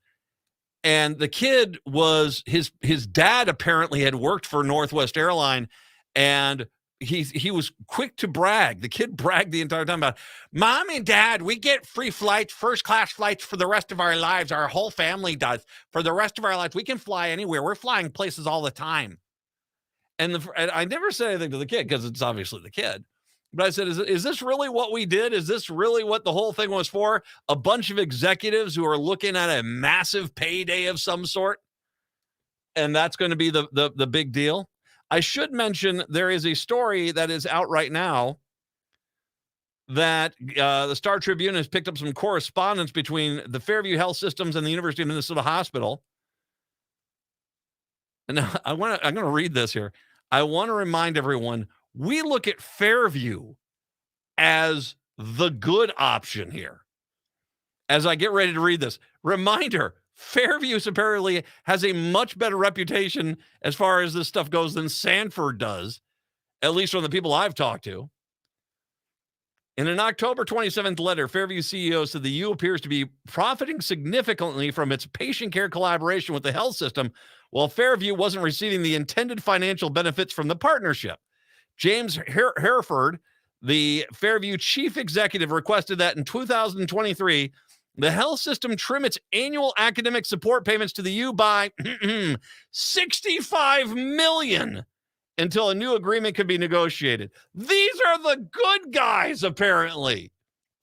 And the kid was his dad apparently had worked for Northwest Airline, and he was quick to brag. The kid bragged the entire time about, Mom and Dad, we get free flights, first class flights for the rest of our lives. Our whole family does. For the rest of our lives, we can fly anywhere. We're flying places all the time. And I never said anything to the kid because it's obviously the kid. But I said, is this really what we did? Is this really what the whole thing was for? A bunch of executives who are looking at a massive payday of some sort? And that's going to be the big deal? I should mention there is a story that is out right now that the Star Tribune has picked up some correspondence between the Fairview Health Systems and the University of Minnesota Hospital. And I'm going to read this here. I want to remind everyone, we look at Fairview as the good option here. As I get ready to read this, reminder, Fairview apparently has a much better reputation as far as this stuff goes than Sanford does, at least from the people I've talked to. In an October 27th letter, Fairview CEO said the U appears to be profiting significantly from its patient care collaboration with the health system, while Fairview wasn't receiving the intended financial benefits from the partnership. James Hereford, the Fairview chief executive, requested that in 2023, the health system trim its annual academic support payments to the U by $65 million until a new agreement could be negotiated. These are the good guys, apparently.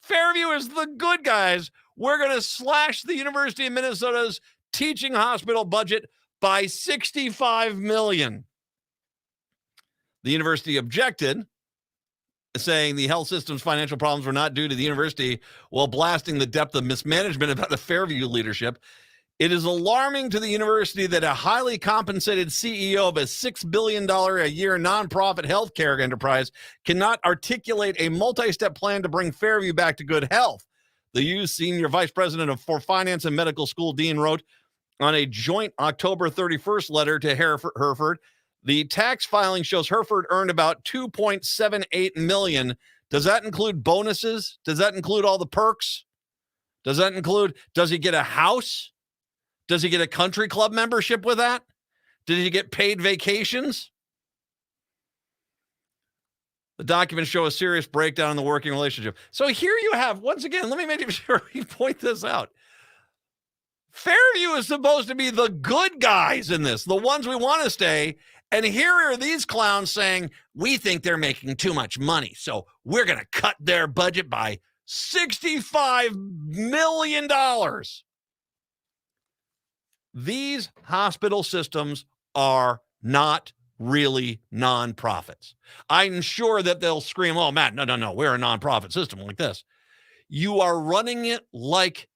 Fairview is the good guys. We're going to slash the University of Minnesota's teaching hospital budget by $65 million. The university objected, saying the health system's financial problems were not due to the university, while blasting the depth of mismanagement about the Fairview leadership. It is alarming to the university that a highly compensated CEO of a $6 billion a year nonprofit healthcare enterprise cannot articulate a multi-step plan to bring Fairview back to good health. The U's senior vice president for finance and medical school dean wrote on a joint October 31st letter to Hereford, the tax filing shows Hereford earned about $2.78 million. Does that include bonuses? Does that include all the perks? Does he get a house? Does he get a country club membership with that? Did he get paid vacations? The documents show a serious breakdown in the working relationship. So here you have, once again, let me make sure we point this out. Fairview is supposed to be the good guys in this, the ones we want to stay. And here are these clowns saying, we think they're making too much money, so we're going to cut their budget by $65 million. These hospital systems are not really nonprofits. I'm sure that they'll scream, oh, Matt, no, we're a nonprofit system like this. You are running it like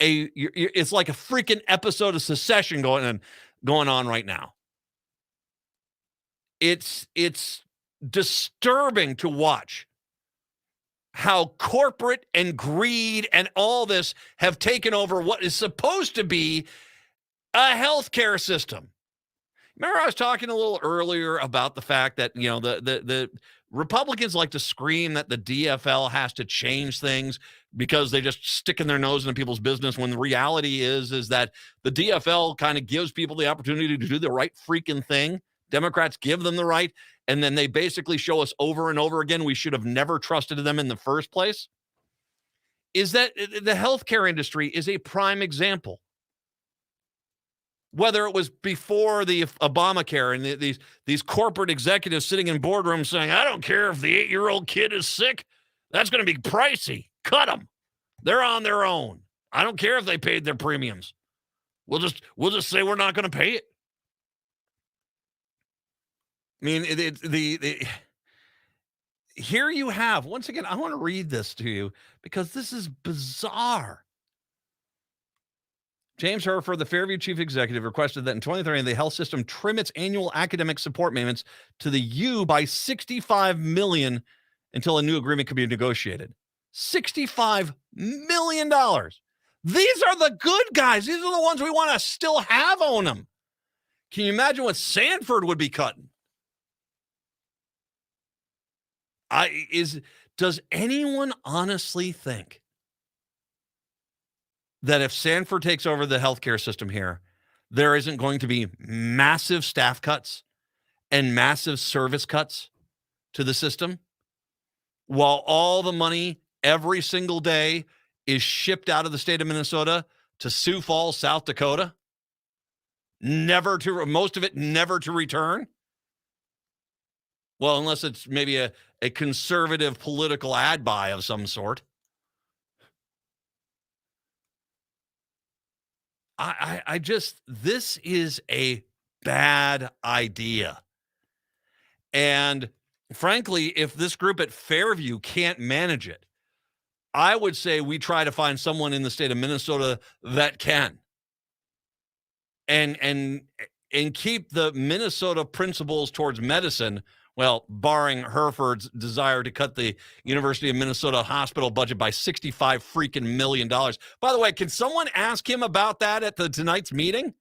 it's like a freaking episode of Succession going on right now. It's disturbing to watch how corporate and greed and all this have taken over what is supposed to be a healthcare system. Remember, I was talking a little earlier about the fact that, you know, the Republicans like to scream that the DFL has to change things because they just sticking their nose into people's business, when the reality is that the DFL kind of gives people the opportunity to do the right freaking thing. Democrats give them the right, and then they basically show us over and over again we should have never trusted them in the first place. Is that the healthcare industry is a prime example. Whether it was before the Obamacare and these corporate executives sitting in boardrooms saying, I don't care if the 8-year-old kid is sick, that's going to be pricey. Cut them. They're on their own. I don't care if they paid their premiums. We'll just say we're not going to pay it. I mean, here you have, once again, I want to read this to you because this is bizarre. James Hereford, the Fairview chief executive, requested that in 2030 the health system trim its annual academic support payments to the U by $65 million until a new agreement could be negotiated. $65 million. These are the good guys. These are the ones we want to still have own them. Can you imagine what Sanford would be cutting? Does anyone honestly think that if Sanford takes over the healthcare system here, there isn't going to be massive staff cuts and massive service cuts to the system, while all the money every single day is shipped out of the state of Minnesota to Sioux Falls, South Dakota, most of it never to return? Well, unless it's maybe a conservative political ad buy of some sort. This is a bad idea. And frankly, if this group at Fairview can't manage it, I would say we try to find someone in the state of Minnesota that can. And keep the Minnesota principles towards medicine, well, barring Hereford's desire to cut the University of Minnesota hospital budget by $65 million. By the way, can someone ask him about that at tonight's meeting?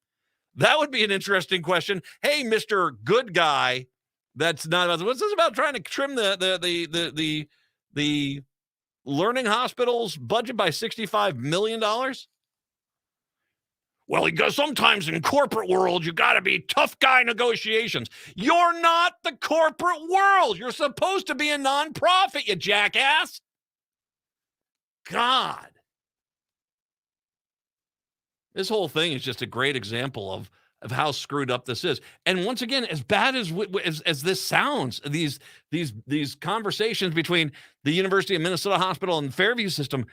That would be an interesting question. Hey, Mr. Good Guy, that's not about, what's this about trying to trim the learning hospital's budget by $65 million? Well, because sometimes in corporate world, you got to be tough guy negotiations. You're not the corporate world. You're supposed to be a nonprofit, you jackass. God. This whole thing is just a great example of how screwed up this is. And once again, as bad as this sounds, these conversations between the University of Minnesota Hospital and the Fairview system,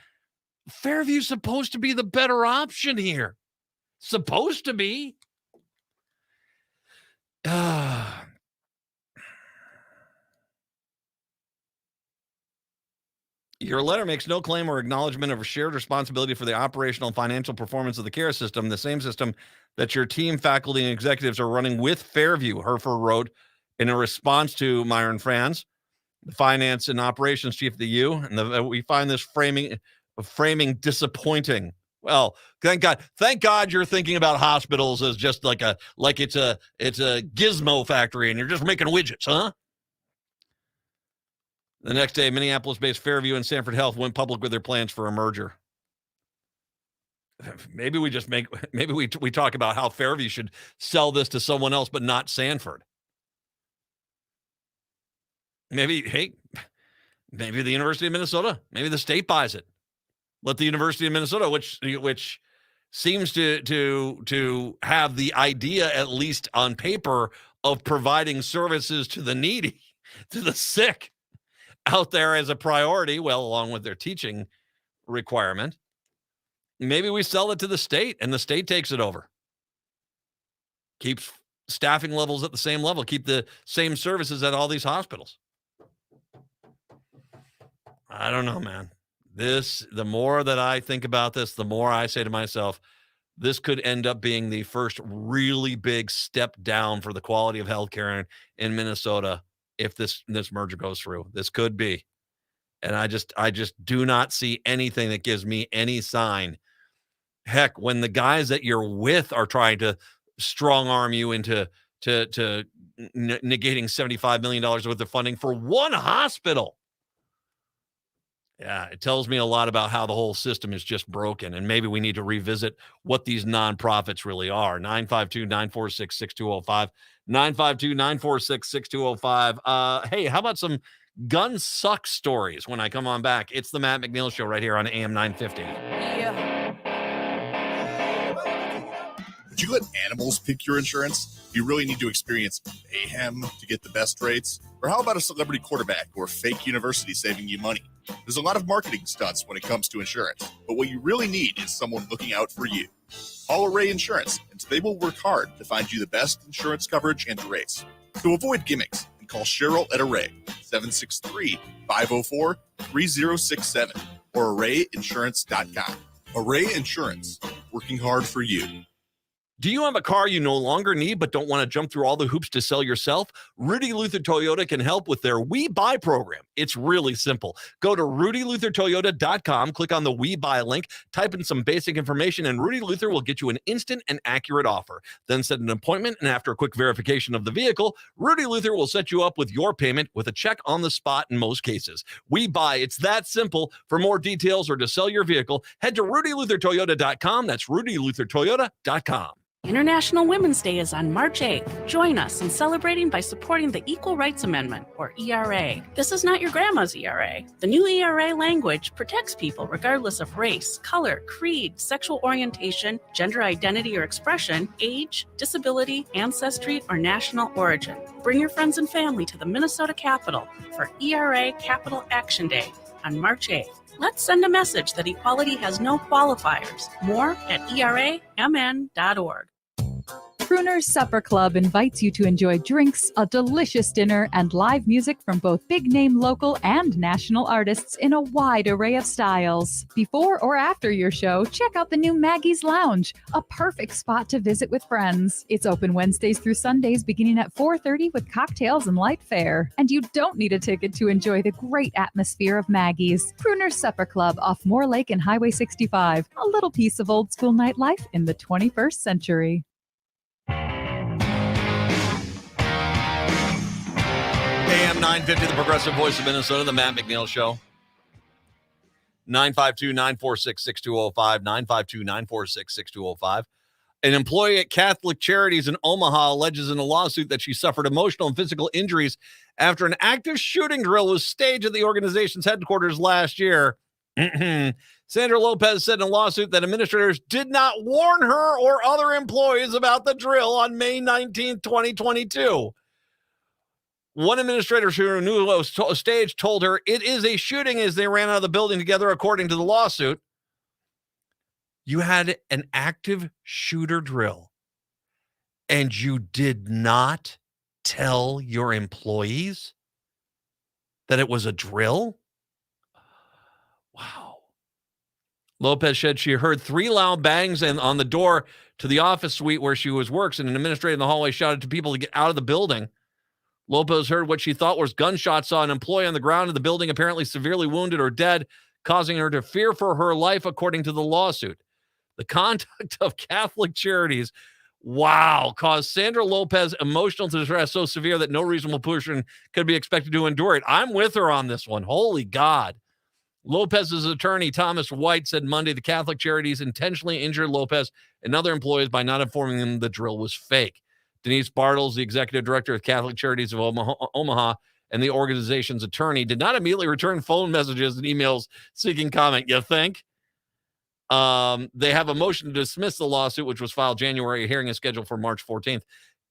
Fairview's supposed to be the better option here. Supposed to be. Your letter makes no claim or acknowledgement of a shared responsibility for the operational and financial performance of the care system, the same system that your team, faculty, and executives are running with Fairview, Herfer wrote in a response to Myron Franz, the finance and operations chief of the U. And we find this framing disappointing. Well, thank God you're thinking about hospitals as just like it's a gizmo factory and you're just making widgets, huh? The next day, Minneapolis-based Fairview and Sanford Health went public with their plans for a merger. Maybe we talk about how Fairview should sell this to someone else, but not Sanford. Maybe the University of Minnesota, maybe the state buys it. Let the University of Minnesota, which seems to have the idea, at least on paper, of providing services to the needy, to the sick, out there as a priority, well, along with their teaching requirement. Maybe we sell it to the state and the state takes it over. Keeps staffing levels at the same level, keep the same services at all these hospitals. I don't know, man. The more that I think about this, the more I say to myself, this could end up being the first really big step down for the quality of healthcare in Minnesota if this merger goes through. This could be. And I just do not see anything that gives me any sign. Heck, when the guys that you're with are trying to strong arm you into negating $75 million worth of funding for one hospital. Yeah, it tells me a lot about how the whole system is just broken, and maybe we need to revisit what these nonprofits really are. 952-946-6205. 952-946-6205. Hey, how about some gun suck stories when I come on back? It's the Matt McNeil Show right here on AM 950. Yeah. Would you let animals pick your insurance? Do you really need to experience mayhem to get the best rates? Or how about a celebrity quarterback or fake university saving you money? There's a lot of marketing stunts when it comes to insurance, but what you really need is someone looking out for you. Call Array Insurance, and they will work hard to find you the best insurance coverage and rates. To avoid gimmicks, call Cheryl at Array, 763-504-3067, or arrayinsurance.com. Array Insurance, working hard for you. Do you have a car you no longer need but don't want to jump through all the hoops to sell yourself? Rudy Luther Toyota can help with their We Buy program. It's really simple. Go to rudyluthertoyota.com, click on the We Buy link, type in some basic information, and Rudy Luther will get you an instant and accurate offer. Then set an appointment, and after a quick verification of the vehicle, Rudy Luther will set you up with your payment with a check on the spot in most cases. We Buy, it's that simple. For more details or to sell your vehicle, head to rudyluthertoyota.com. That's rudyluthertoyota.com. International Women's Day is on March 8th. Join us in celebrating by supporting the Equal Rights Amendment, or ERA. This is not your grandma's ERA. The new ERA language protects people regardless of race, color, creed, sexual orientation, gender identity or expression, age, disability, ancestry, or national origin. Bring your friends and family to the Minnesota Capitol for ERA Capital Action Day on March 8th. Let's send a message that equality has no qualifiers. More at eramn.org. Crooner's Supper Club invites you to enjoy drinks, a delicious dinner, and live music from both big-name local and national artists in a wide array of styles. Before or after your show, check out the new Maggie's Lounge, a perfect spot to visit with friends. It's open Wednesdays through Sundays beginning at 4:30 with cocktails and light fare. And you don't need a ticket to enjoy the great atmosphere of Maggie's. Crooner's Supper Club off Moore Lake and Highway 65. A little piece of old school nightlife in the 21st century. AM 950, the progressive voice of Minnesota, the Matt McNeil Show. 952-946-6205, 952-946-6205. An employee at Catholic Charities in Omaha alleges in a lawsuit that she suffered emotional and physical injuries after an active shooting drill was staged at the organization's headquarters last year. Sandra Lopez said in a lawsuit that administrators did not warn her or other employees about the drill on May 19, 2022. One administrator who knew it was staged told her it is a shooting as they ran out of the building together, according to the lawsuit. You had an active shooter drill And you did not tell your employees that it was a drill? Wow. Lopez said she heard 3 loud bangs on the door to the office suite where she works, and an administrator in the hallway shouted to people to get out of the building. Lopez heard what she thought was gunshots, saw an employee on the ground of the building apparently severely wounded or dead, causing her to fear for her life, according to the lawsuit. The conduct of Catholic Charities, caused Sandra Lopez emotional distress so severe that no reasonable person could be expected to endure it. I'm with her on this one. Holy God. Lopez's attorney, Thomas White, said Monday the Catholic Charities intentionally injured Lopez and other employees by not informing them the drill was fake. Denise Bartles, the executive director of Catholic Charities of Omaha, and the organization's attorney, did not immediately return phone messages and emails seeking comment. You think? They have a motion to dismiss the lawsuit, which was filed January. A hearing is scheduled for March 14th.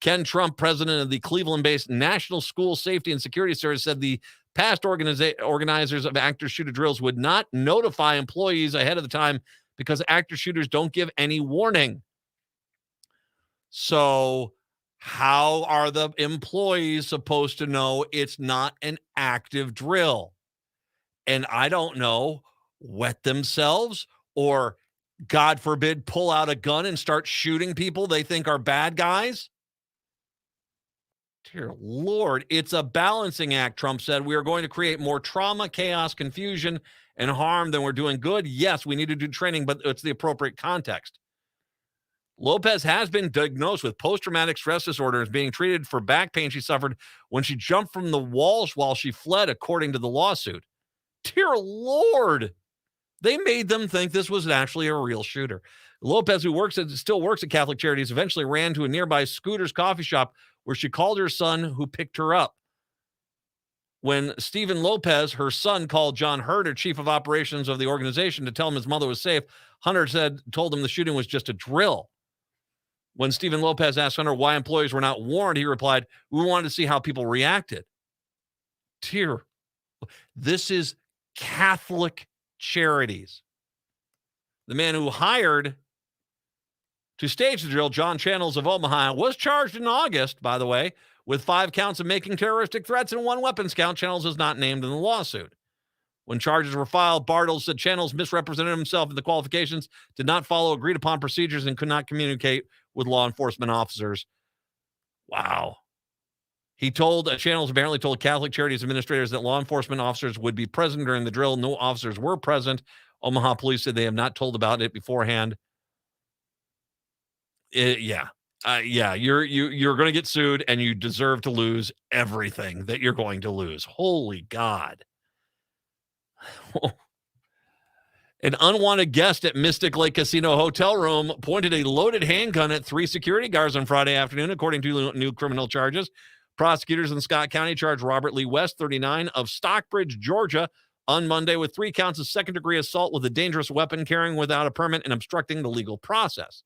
Ken Trump, president of the Cleveland-based National School Safety and Security Service, said the past organizers of active shooter drills would not notify employees ahead of the time because active shooters don't give any warning. So how are the employees supposed to know it's not an active drill? And I don't know, wet themselves or, God forbid, pull out a gun and start shooting people they think are bad guys? Dear Lord, it's a balancing act, Trump said. We are going to create more trauma, chaos, confusion, and harm than we're doing good. Yes, we need to do training, but it's the appropriate context. Lopez has been diagnosed with post-traumatic stress disorder and is being treated for back pain she suffered when she jumped from the walls while she fled, according to the lawsuit. Dear Lord, they made them think this was actually a real shooter. Lopez, who still works at Catholic Charities, eventually ran to a nearby Scooter's coffee shop where she called her son, who picked her up. When Stephen Lopez, her son, called John Herter, chief of operations of the organization, to tell him his mother was safe, Hunter told him the shooting was just a drill. When Stephen Lopez asked Hunter why employees were not warned, he replied, "We wanted to see how people reacted." This is Catholic Charities. The man who hired to stage the drill, John Channels of Omaha, was charged in August, by the way, with 5 counts of making terroristic threats and 1 weapons count. Channels is not named in the lawsuit. When charges were filed, Bartles said Channels misrepresented himself in the qualifications, did not follow agreed-upon procedures, and could not communicate with law enforcement officers. Wow. Channels apparently told Catholic Charities administrators that law enforcement officers would be present during the drill. No officers were present. Omaha police said they have not told about it beforehand. You're going to get sued, and you deserve to lose everything that you're going to lose. Holy God. An unwanted guest at Mystic Lake Casino hotel room pointed a loaded handgun at 3 security guards on Friday afternoon, according to new criminal charges. Prosecutors in Scott County charged Robert Lee West, 39, of Stockbridge, Georgia, on Monday with 3 counts of second-degree assault with a dangerous weapon, carrying without a permit, and obstructing the legal process.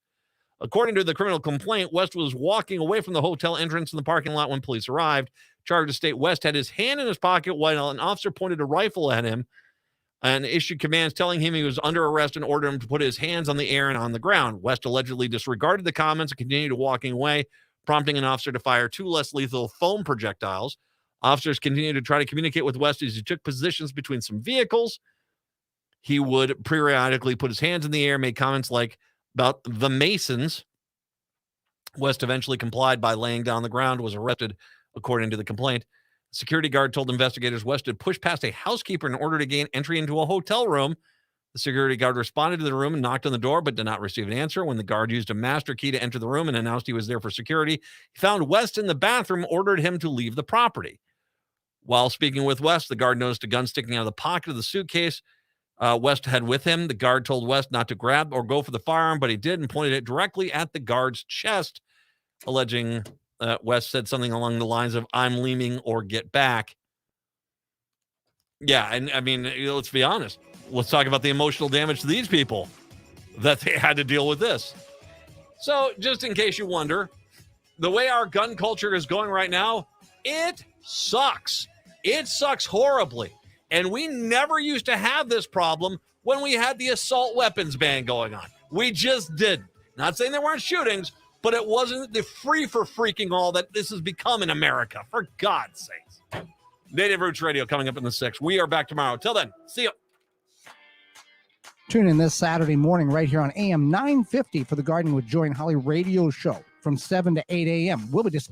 According to the criminal complaint, West was walking away from the hotel entrance in the parking lot when police arrived. Charges state West had his hand in his pocket while an officer pointed a rifle at him and issued commands telling him he was under arrest and ordered him to put his hands on the air and on the ground. West allegedly disregarded the comments and continued walking away, prompting an officer to fire 2 less lethal foam projectiles. Officers continued to try to communicate with West as he took positions between some vehicles. He would periodically put his hands in the air, make comments like about the Masons. West eventually complied by laying down the ground, was arrested, according to the complaint. The security guard told investigators West had pushed past a housekeeper in order to gain entry into a hotel room. The security guard responded to the room and knocked on the door, but did not receive an answer. When the guard used a master key to enter the room and announced he was there for security, he found West in the bathroom, ordered him to leave the property. While speaking with West, the guard noticed a gun sticking out of the pocket of the suitcase West had with him. The guard told West not to grab or go for the firearm, but he did and pointed it directly at the guard's chest, alleging West said something along the lines of, "I'm leaving or get back." Yeah, and I mean, let's be honest. Let's talk about the emotional damage to these people that they had to deal with this. So, just in case you wonder, the way our gun culture is going right now, it sucks. It sucks horribly. And we never used to have this problem when we had the assault weapons ban going on. We just didn't. Not saying there weren't shootings, but it wasn't the free for freaking all that this has become in America, for God's sakes. Native Roots Radio coming up in the 6th. We are back tomorrow. Till then, see you. Tune in this Saturday morning right here on AM 950 for the Gardening with Joy and Holly radio show from 7 to 8 a.m. We'll be discussing